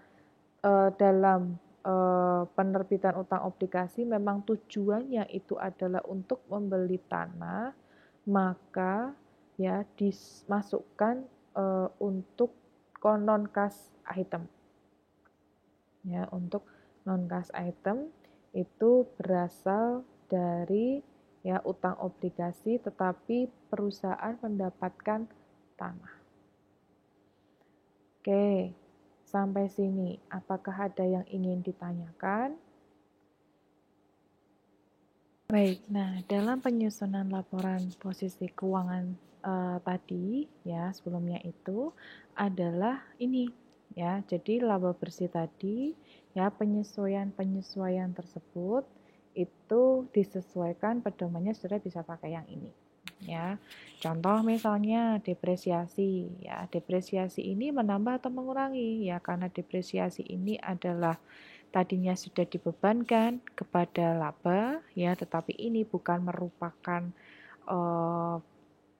dalam penerbitan utang obligasi memang tujuannya itu adalah untuk membeli tanah, maka ya dimasukkan untuk non cash item. Ya, untuk non cash item itu berasal dari ya utang obligasi, tetapi perusahaan mendapatkan tanah. Oke, sampai sini apakah ada yang ingin ditanyakan? Baik, nah dalam penyusunan laporan posisi keuangan tadi ya sebelumnya itu adalah ini ya. Jadi laba bersih tadi ya penyesuaian tersebut itu disesuaikan pedomannya, Saudara bisa pakai yang ini ya. Contoh misalnya depresiasi ya. Depresiasi ini menambah atau mengurangi ya, karena depresiasi ini adalah tadinya sudah dibebankan kepada laba ya, tetapi ini bukan merupakan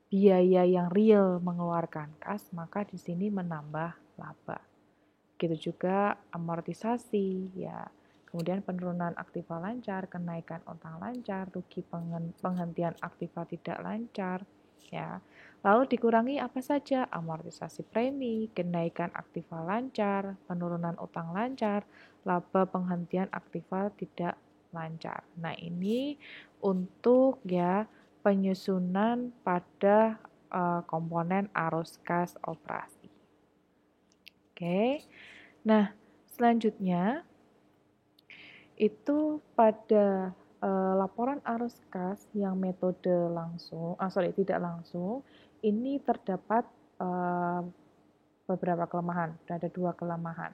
biaya yang real mengeluarkan kas, maka di sini menambah laba. Begitu juga amortisasi ya. Kemudian penurunan aktiva lancar, kenaikan utang lancar, rugi penghentian aktiva tidak lancar ya. Lalu dikurangi apa saja? Amortisasi premi, kenaikan aktiva lancar, penurunan utang lancar, laba penghentian aktiva tidak lancar. Nah, ini untuk ya penyusunan pada komponen arus kas operasi. Oke. Nah, selanjutnya itu pada laporan arus kas yang metode tidak langsung, ini terdapat beberapa kelemahan. Ada 2 kelemahan.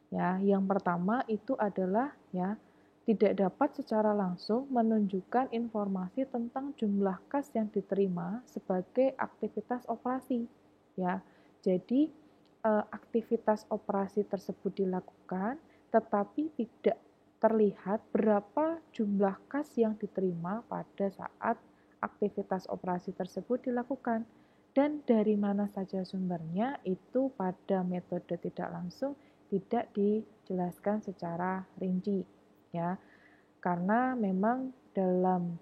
Ya, yang pertama itu adalah ya tidak dapat secara langsung menunjukkan informasi tentang jumlah kas yang diterima sebagai aktivitas operasi. Ya, jadi aktivitas operasi tersebut dilakukan, tetapi tidak terlihat berapa jumlah kas yang diterima pada saat aktivitas operasi tersebut dilakukan. Dan dari mana saja sumbernya itu pada metode tidak langsung tidak dijelaskan secara rinci ya, karena memang dalam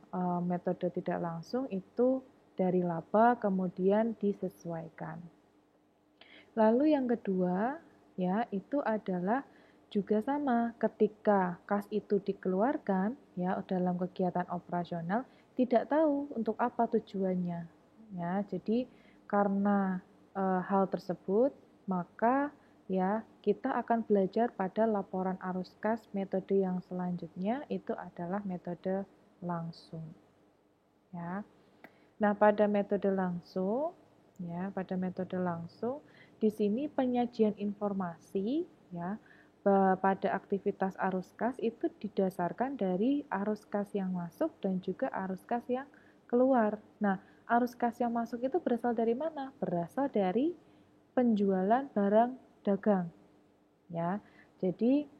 metode tidak langsung itu dari laba kemudian disesuaikan. Lalu yang kedua ya itu adalah juga sama, ketika kas itu dikeluarkan ya dalam kegiatan operasional tidak tahu untuk apa tujuannya ya. Jadi karena hal tersebut maka ya kita akan belajar pada laporan arus kas metode yang selanjutnya itu adalah metode langsung ya. Nah, pada metode langsung di sini penyajian informasi ya pada aktivitas arus kas itu didasarkan dari arus kas yang masuk dan juga arus kas yang keluar. Nah, arus kas yang masuk itu berasal dari mana? Berasal dari penjualan barang dagang. Ya. Jadi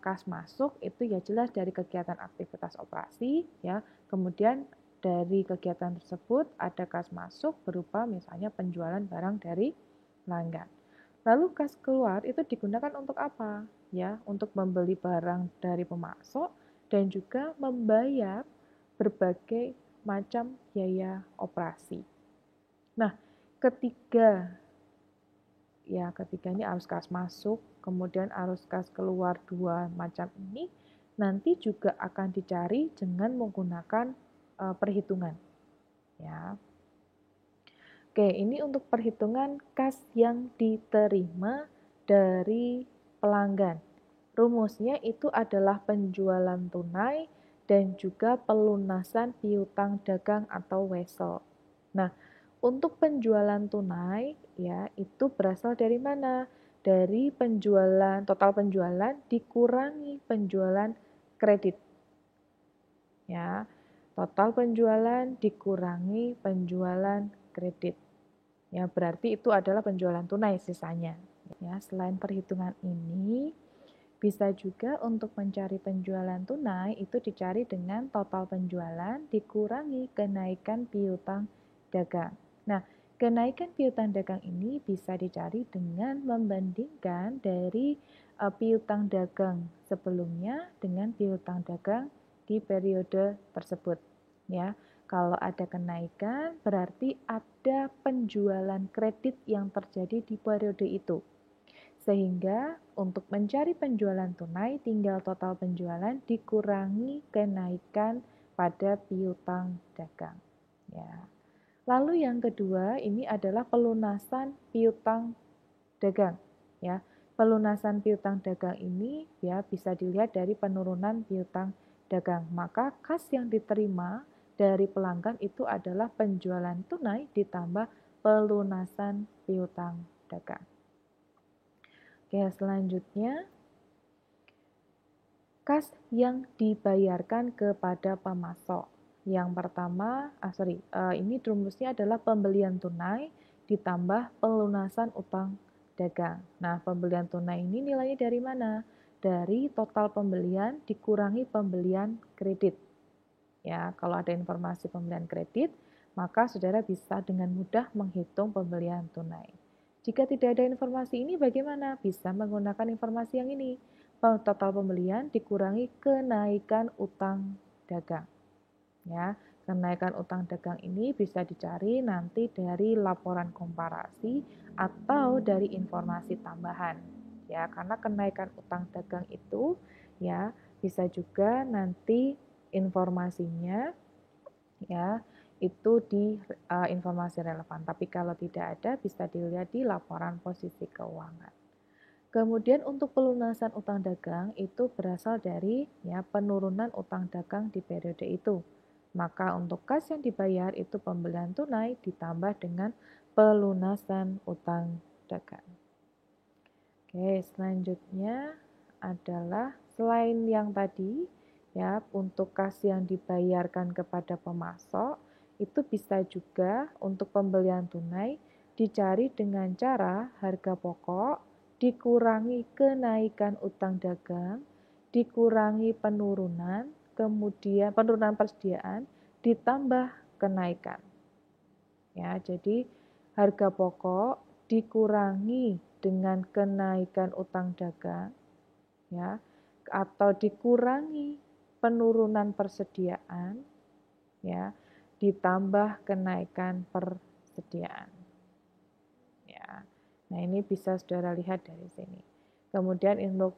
kas masuk itu ya jelas dari kegiatan aktivitas operasi ya. Kemudian dari kegiatan tersebut ada kas masuk berupa misalnya penjualan barang dari pelanggan. Lalu kas keluar itu digunakan untuk apa? Ya, untuk membeli barang dari pemasok dan juga membayar berbagai macam biaya operasi. Nah, ketiga ini arus kas masuk, kemudian arus kas keluar dua macam ini nanti juga akan dicari dengan menggunakan perhitungan. ya. Oke, ini untuk perhitungan kas yang diterima dari pelanggan. Rumusnya itu adalah penjualan tunai dan juga pelunasan piutang dagang atau wesel. Nah, untuk penjualan tunai ya itu berasal dari mana? Dari penjualan, total penjualan dikurangi penjualan kredit. Ya. Total penjualan dikurangi penjualan kredit. Ya, berarti itu adalah penjualan tunai sisanya. Ya, selain perhitungan ini, bisa juga untuk mencari penjualan tunai itu dicari dengan total penjualan dikurangi kenaikan piutang dagang. Nah, kenaikan piutang dagang ini bisa dicari dengan membandingkan dari piutang dagang sebelumnya dengan piutang dagang di periode tersebut. Ya, kalau ada kenaikan berarti ada penjualan kredit yang terjadi di periode itu. Sehingga untuk mencari penjualan tunai tinggal total penjualan dikurangi kenaikan pada piutang dagang. Ya. Lalu yang kedua ini adalah pelunasan piutang dagang. Ya. Pelunasan piutang dagang ini ya bisa dilihat dari penurunan piutang dagang. Maka kas yang diterima dari pelanggan itu adalah penjualan tunai ditambah pelunasan piutang dagang. Oke, selanjutnya kas yang dibayarkan kepada pemasok. Yang pertama, ini rumusnya adalah pembelian tunai ditambah pelunasan utang dagang. Nah, pembelian tunai ini nilainya dari mana? Dari total pembelian dikurangi pembelian kredit. Ya, kalau ada informasi pembelian kredit, maka saudara bisa dengan mudah menghitung pembelian tunai. Jika tidak ada informasi ini bagaimana? Bisa menggunakan informasi yang ini. Total pembelian dikurangi kenaikan utang dagang. Ya, kenaikan utang dagang ini bisa dicari nanti dari laporan komparasi atau dari informasi tambahan. Ya, karena kenaikan utang dagang itu ya bisa juga nanti informasinya ya itu di informasi relevan. Tapi kalau tidak ada bisa dilihat di laporan posisi keuangan. Kemudian untuk pelunasan utang dagang itu berasal dari ya penurunan utang dagang di periode itu. Maka untuk kas yang dibayar itu pembelian tunai ditambah dengan pelunasan utang dagang. Oke, selanjutnya adalah selain yang tadi ya untuk kas yang dibayarkan kepada pemasok itu bisa juga untuk pembelian tunai dicari dengan cara harga pokok dikurangi kenaikan utang dagang dikurangi penurunan kemudian penurunan persediaan ditambah kenaikan ya jadi harga pokok dikurangi dengan kenaikan utang dagang ya atau dikurangi penurunan persediaan ya ditambah kenaikan persediaan ya. Nah, ini bisa Saudara lihat dari sini. Kemudian untuk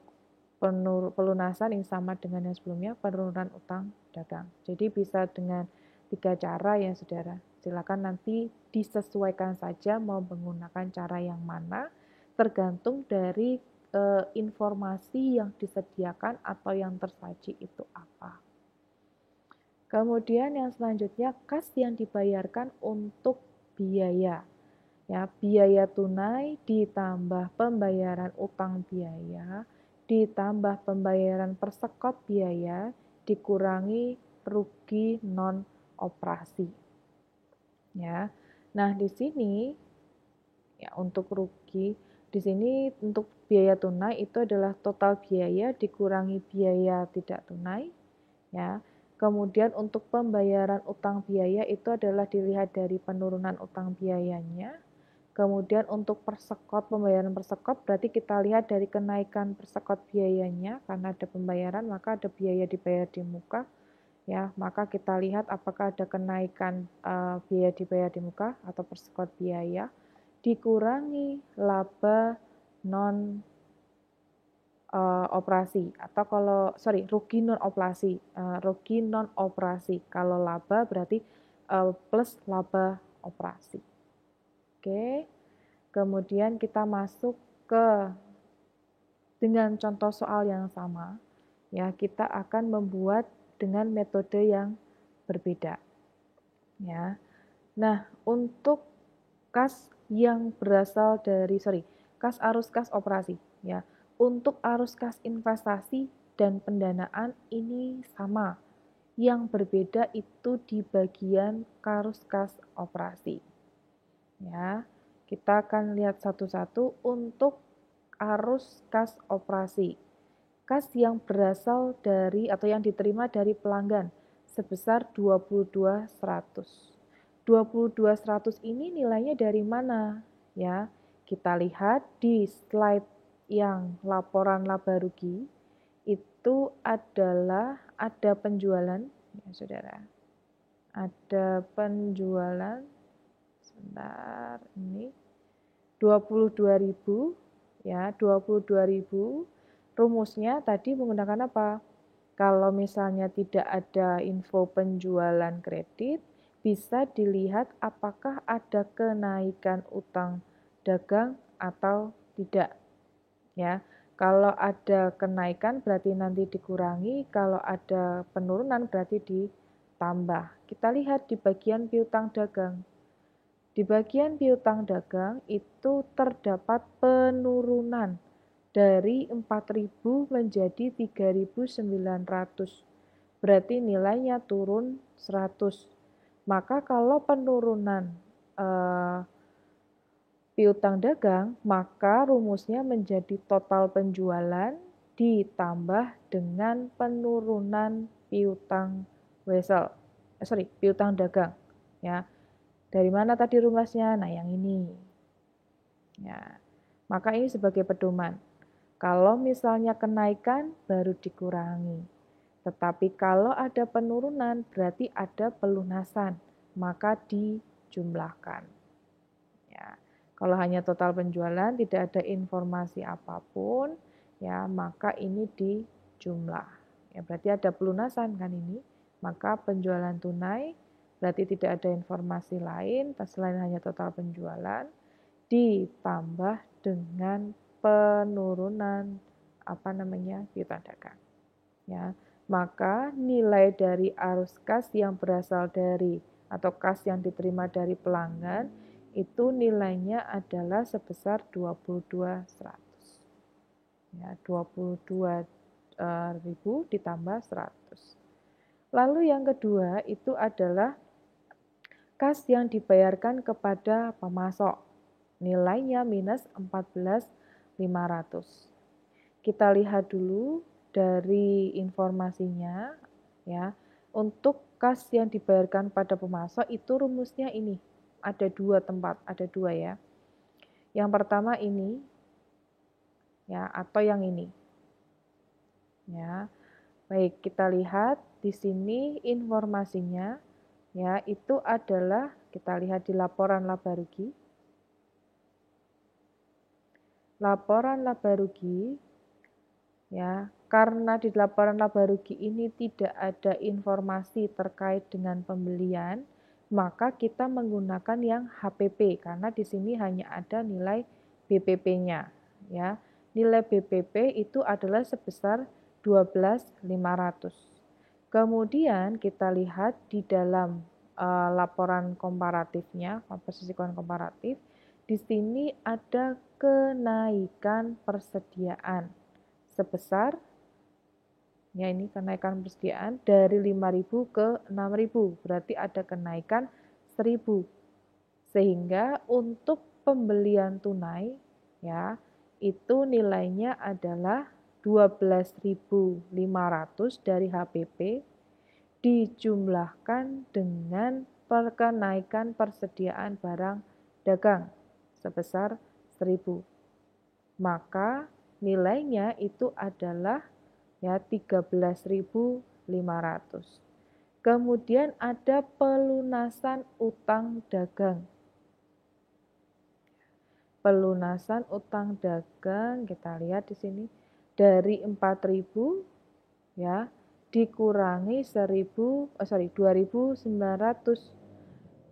pelunasan yang sama dengan yang sebelumnya penurunan utang dagang. Jadi bisa dengan 3 cara ya Saudara. Silakan nanti disesuaikan saja mau menggunakan cara yang mana tergantung dari informasi yang disediakan atau yang tersaji itu apa. Kemudian yang selanjutnya kas yang dibayarkan untuk biaya. Ya, biaya tunai ditambah pembayaran utang biaya ditambah pembayaran persekot biaya dikurangi rugi non operasi. Ya. Nah, di sini ya untuk rugi di sini untuk biaya tunai itu adalah total biaya dikurangi biaya tidak tunai ya. Kemudian untuk pembayaran utang biaya itu adalah dilihat dari penurunan utang biayanya. Kemudian untuk persekot, pembayaran persekot berarti kita lihat dari kenaikan persekot biayanya karena ada pembayaran maka ada biaya dibayar di muka ya, maka kita lihat apakah ada kenaikan biaya dibayar di muka atau persekot biaya dikurangi laba non operasi atau rugi non operasi kalau laba berarti plus laba operasi. Oke. Kemudian kita masuk ke dengan contoh soal yang sama. Ya, kita akan membuat dengan metode yang berbeda. Ya. Nah, untuk kas yang berasal dari kas arus kas operasi ya. Untuk arus kas investasi dan pendanaan ini sama. Yang berbeda itu di bagian arus kas operasi. Ya. Kita akan lihat satu-satu untuk arus kas operasi. Kas yang berasal dari atau yang diterima dari pelanggan sebesar 22.100. 22.100 ini nilainya dari mana? Ya, kita lihat di slide yang laporan laba rugi itu adalah ada penjualan ya Saudara. Ada penjualan sebentar ini 22.000 ya, 22.000. Rumusnya tadi menggunakan apa? Kalau misalnya tidak ada info penjualan kredit, bisa dilihat apakah ada kenaikan utang dagang atau tidak. Ya, kalau ada kenaikan berarti nanti dikurangi, kalau ada penurunan berarti ditambah. Kita lihat di bagian piutang dagang. Di bagian piutang dagang itu terdapat penurunan dari 4.000 menjadi 3.900. Berarti nilainya turun 100. Maka kalau penurunan piutang dagang, maka rumusnya menjadi total penjualan ditambah dengan penurunan piutang wesel. Piutang dagang. Ya. Dari mana tadi rumusnya? Nah, yang ini. Ya. Maka ini sebagai pedoman. Kalau misalnya kenaikan baru dikurangi. Tetapi kalau ada penurunan berarti ada pelunasan, maka dijumlahkan. Ya. Kalau hanya total penjualan tidak ada informasi apapun, ya maka ini dijumlah. Ya berarti ada pelunasan kan ini, maka penjualan tunai berarti tidak ada informasi lain selain hanya total penjualan ditambah dengan penurunan piutang dagang. Ya, maka nilai dari arus kas yang berasal dari atau kas yang diterima dari pelanggan itu nilainya adalah sebesar 22.100. Ya, 22.000 ditambah 100. Lalu yang kedua itu adalah kas yang dibayarkan kepada pemasok. Nilainya minus 14.500. Kita lihat dulu dari informasinya ya. Untuk kas yang dibayarkan pada pemasok itu rumusnya ini. Ada dua ya. Yang pertama ini ya atau yang ini. Ya. Baik, kita lihat di sini informasinya ya itu adalah kita lihat di laporan laba rugi. Laporan laba rugi ya, karena di laporan laba rugi ini tidak ada informasi terkait dengan pembelian, maka kita menggunakan yang HPP karena di sini hanya ada nilai BPP-nya ya. Nilai BPP itu adalah sebesar 12.500. Kemudian kita lihat di dalam laporan komparatifnya, komposisi keuangan komparatif, di sini ada kenaikan persediaan sebesar ya ini kenaikan persediaan dari 5.000 ke 6.000, berarti ada kenaikan 1.000. Sehingga untuk pembelian tunai ya itu nilainya adalah 12.500 dari HPP dijumlahkan dengan kenaikan persediaan barang dagang sebesar 1.000. Maka nilainya itu adalah ya 13.500. Kemudian ada pelunasan utang dagang. Pelunasan utang dagang kita lihat di sini dari 4.000 ya dikurangi 2.900.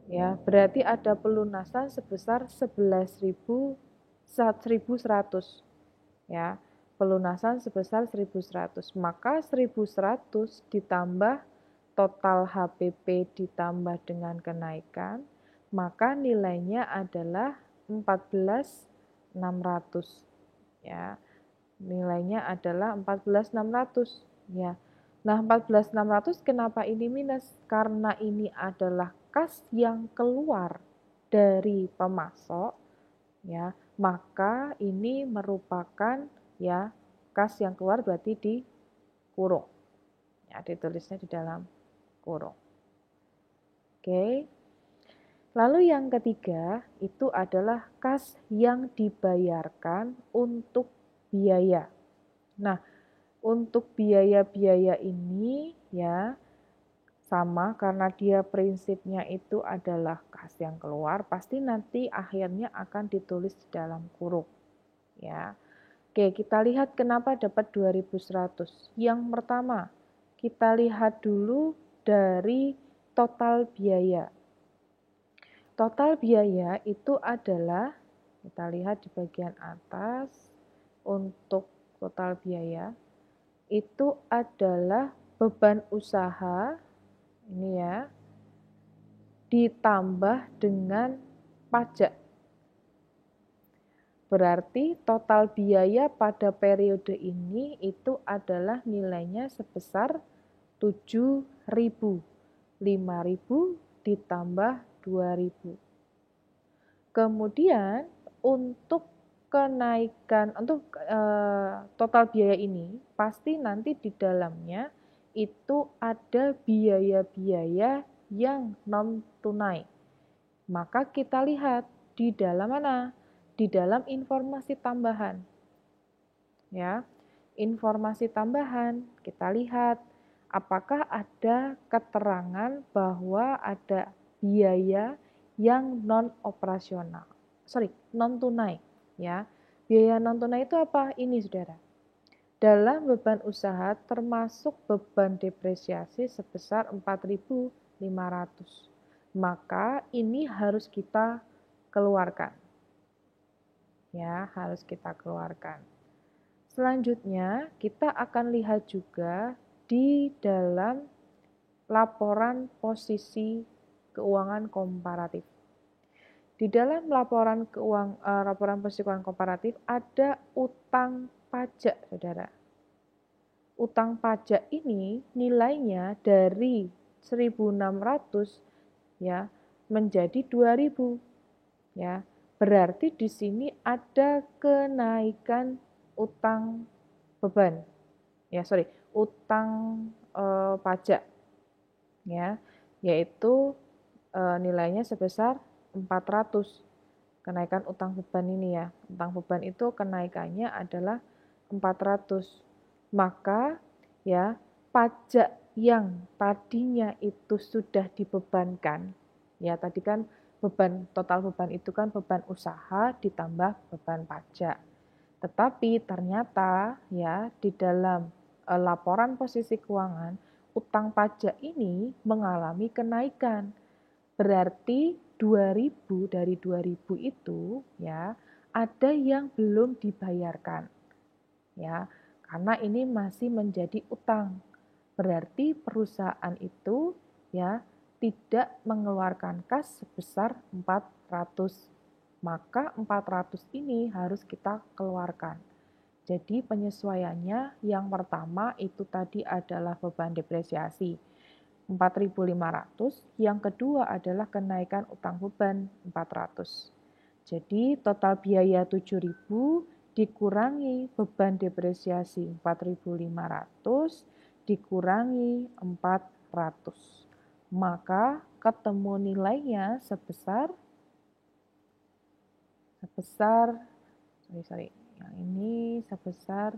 Ya, berarti ada pelunasan sebesar 11.100 ya. Pelunasan sebesar 1.100. Maka 1.100 ditambah total HPP ditambah dengan kenaikan, maka nilainya adalah 14.600 ya. Nilainya adalah 14.600 ya. Nah, 14.600 kenapa ini minus? Karena ini adalah kas yang keluar dari pemasok ya. Maka ini merupakan ya kas yang keluar berarti dikurung. Ya, ditulisnya di dalam kurung. Oke. Lalu yang ketiga itu adalah kas yang dibayarkan untuk biaya. Nah, untuk biaya-biaya ini ya sama karena dia prinsipnya itu adalah kas yang keluar, pasti nanti akhirnya akan ditulis di dalam kurung ya. Oke, kita lihat kenapa dapat 2.100. Yang pertama, kita lihat dulu dari total biaya. Total biaya itu adalah, kita lihat di bagian atas, untuk total biaya itu adalah beban usaha ini ya ditambah dengan pajak. Berarti total biaya pada periode ini itu adalah nilainya sebesar 7.000. 5.000 ditambah 2.000. Kemudian untuk kenaikan untuk total biaya ini pasti nanti di dalamnya itu ada biaya-biaya yang non tunai. Maka kita lihat di dalam mana? Di dalam informasi tambahan. Ya. Informasi tambahan kita lihat apakah ada keterangan bahwa ada biaya yang non operasional. Non tunai ya. Biaya non tunai itu apa? Ini Saudara. Dalam beban usaha termasuk beban depresiasi sebesar 4.500. Maka ini harus kita keluarkan. Ya, harus kita keluarkan. Selanjutnya, kita akan lihat juga di dalam laporan posisi keuangan komparatif. Di dalam laporan posisi keuangan komparatif ada utang pajak, Saudara. Utang pajak ini nilainya dari 1.600 ya menjadi 2.000 ya. Berarti di sini ada kenaikan utang beban. Utang pajak ya, yaitu nilainya sebesar 400. Kenaikan utang beban ini ya. Utang beban itu kenaikannya adalah 400. Maka ya, pajak yang tadinya itu sudah dibebankan, ya tadi kan total beban itu kan beban usaha ditambah beban pajak. Tetapi ternyata ya di dalam laporan posisi keuangan utang pajak ini mengalami kenaikan. Berarti 2.000 dari 2.000 itu ya ada yang belum dibayarkan. Ya, karena ini masih menjadi utang. Berarti perusahaan itu ya tidak mengeluarkan kas sebesar 400. Maka 400 ini harus kita keluarkan. Jadi penyesuaiannya yang pertama itu tadi adalah beban depresiasi 4.500, yang kedua adalah kenaikan utang beban 400. Jadi total biaya 7.000 dikurangi beban depresiasi 4.500 dikurangi 400. Maka ketemu nilainya sebesar yang ini sebesar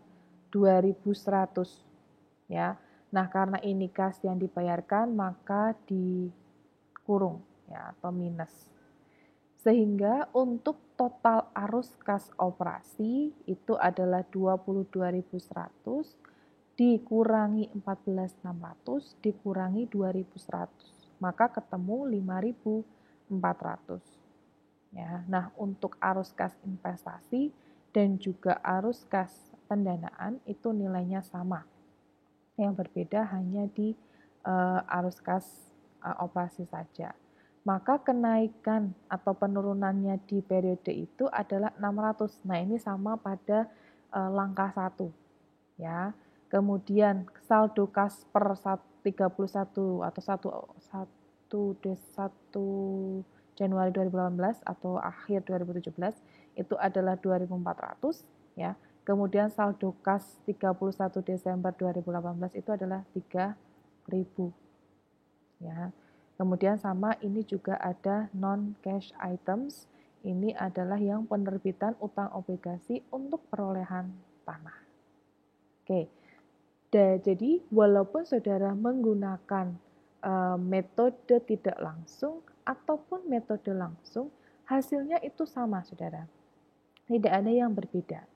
2.100 ya. Nah, karena ini kas yang dibayarkan maka dikurung ya atau minus. Sehingga untuk total arus kas operasi itu adalah 22.100 dikurangi 14.600 dikurangi 2.100. Maka ketemu 5.000. 400 ya. Nah, untuk arus kas investasi dan juga arus kas pendanaan itu nilainya sama. Yang berbeda hanya di arus kas operasi saja. Maka kenaikan atau penurunannya di periode itu adalah 600. Nah, ini sama pada langkah 1 ya. Kemudian saldo kas per 31 atau 1 Januari 2018 atau akhir 2017 itu adalah 2.400 ya. Kemudian saldo kas 31 Desember 2018 itu adalah 3.000 ya. Kemudian sama ini juga ada non cash items. Ini adalah yang penerbitan utang obligasi untuk perolehan tanah. Oke. Jadi walaupun saudara menggunakan metode tidak langsung ataupun metode langsung, hasilnya itu sama, saudara. Tidak ada yang berbeda.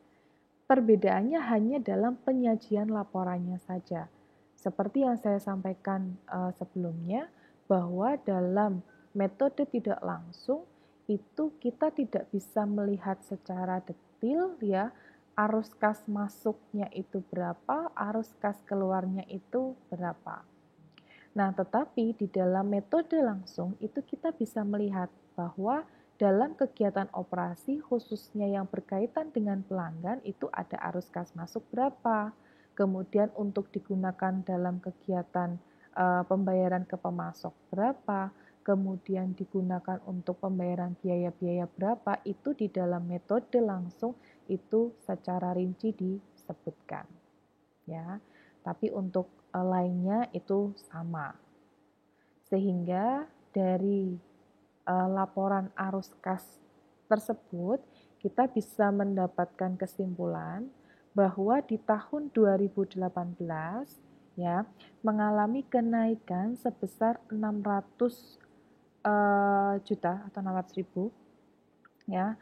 Perbedaannya hanya dalam penyajian laporannya saja. Seperti yang saya sampaikan sebelumnya, bahwa dalam metode tidak langsung itu kita tidak bisa melihat secara detail ya, arus kas masuknya itu berapa, arus kas keluarnya itu berapa. Nah, tetapi di dalam metode langsung itu kita bisa melihat bahwa dalam kegiatan operasi khususnya yang berkaitan dengan pelanggan itu ada arus kas masuk berapa. Kemudian untuk digunakan dalam kegiatan pembayaran ke pemasok berapa, kemudian digunakan untuk pembayaran biaya-biaya berapa, itu di dalam metode langsung itu secara rinci disebutkan. Ya. Tapi untuk lainnya itu sama. Sehingga dari laporan arus kas tersebut kita bisa mendapatkan kesimpulan bahwa di tahun 2018 ya mengalami kenaikan sebesar 600 juta atau 600.000 ya.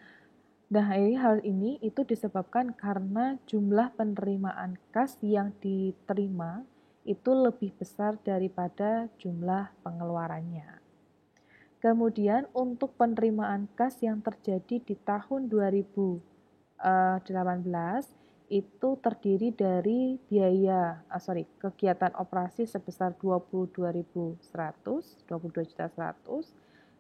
Nah, hal ini itu disebabkan karena jumlah penerimaan kas yang diterima itu lebih besar daripada jumlah pengeluarannya. Kemudian untuk penerimaan kas yang terjadi di tahun 2018 itu terdiri dari kegiatan operasi sebesar 22.100,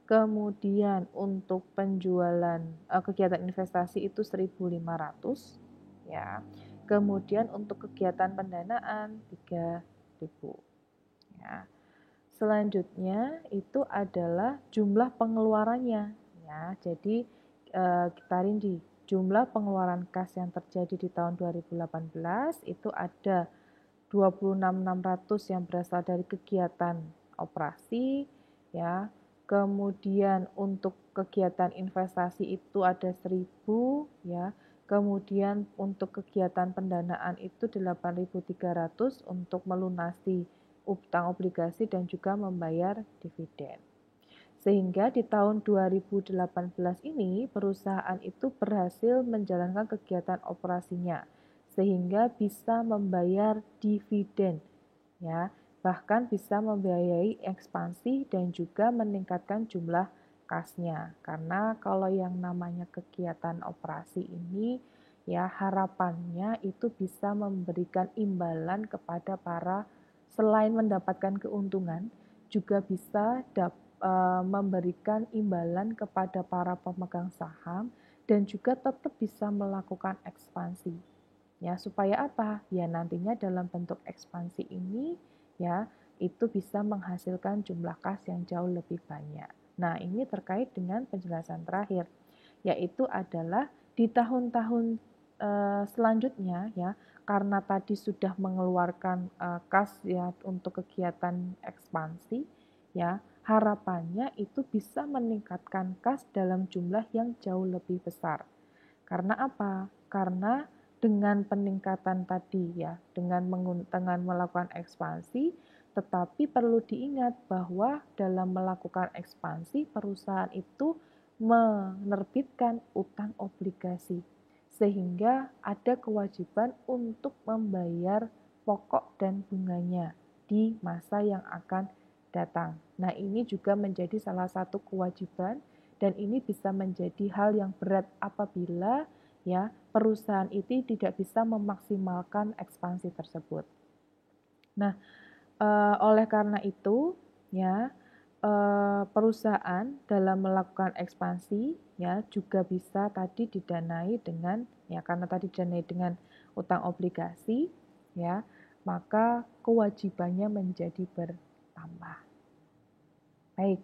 kemudian untuk penjualan kegiatan investasi itu 1.500 ya. Kemudian untuk kegiatan pendanaan 3.000 ya. Selanjutnya itu adalah jumlah pengeluarannya ya. Jadi kita rinci jumlah pengeluaran kas yang terjadi di tahun 2018 itu ada 26.600 yang berasal dari kegiatan operasi ya. Kemudian untuk kegiatan investasi itu ada 1.000 ya. Kemudian untuk kegiatan pendanaan itu 8.300 untuk melunasi utang obligasi dan juga membayar dividen. Sehingga di tahun 2018 ini perusahaan itu berhasil menjalankan kegiatan operasinya sehingga bisa membayar dividen ya, bahkan bisa membiayai ekspansi dan juga meningkatkan jumlah kasnya. Karena kalau yang namanya kegiatan operasi ini ya harapannya itu bisa memberikan imbalan kepada para, selain mendapatkan keuntungan juga bisa memberikan imbalan kepada para pemegang saham dan juga tetap bisa melakukan ekspansi. Ya, supaya apa? Ya nantinya dalam bentuk ekspansi ini ya itu bisa menghasilkan jumlah kas yang jauh lebih banyak. Nah, ini terkait dengan penjelasan terakhir, yaitu adalah di tahun-tahun selanjutnya ya, karena tadi sudah mengeluarkan kas ya untuk kegiatan ekspansi ya, harapannya itu bisa meningkatkan kas dalam jumlah yang jauh lebih besar. Karena apa? Karena dengan peningkatan tadi ya, dengan melakukan ekspansi, tetapi perlu diingat bahwa dalam melakukan ekspansi perusahaan itu menerbitkan utang obligasi sehingga ada kewajiban untuk membayar pokok dan bunganya di masa yang akan datang. Nah, ini juga menjadi salah satu kewajiban dan ini bisa menjadi hal yang berat apabila ya perusahaan itu tidak bisa memaksimalkan ekspansi tersebut. Nah, oleh karena itu ya perusahaan dalam melakukan ekspansi ya juga bisa tadi didanai dengan ya karena tadi didanai dengan utang obligasi ya, maka kewajibannya menjadi bertambah. Baik,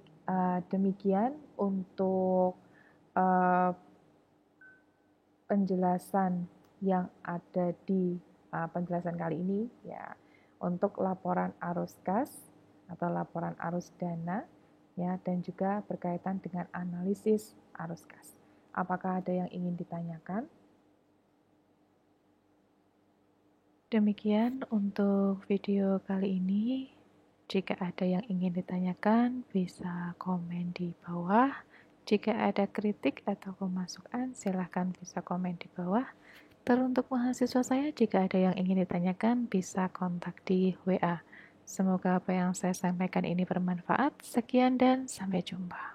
demikian untuk penjelasan yang ada di penjelasan kali ini ya untuk laporan arus kas atau laporan arus dana ya dan juga berkaitan dengan analisis arus kas. Apakah ada yang ingin ditanyakan? Demikian untuk video kali ini. Jika ada yang ingin ditanyakan, bisa komen di bawah. Jika ada kritik atau pemasukan, silahkan bisa komen di bawah. Teruntuk mahasiswa saya, jika ada yang ingin ditanyakan, bisa kontak di WA. Semoga apa yang saya sampaikan ini bermanfaat. Sekian dan sampai jumpa.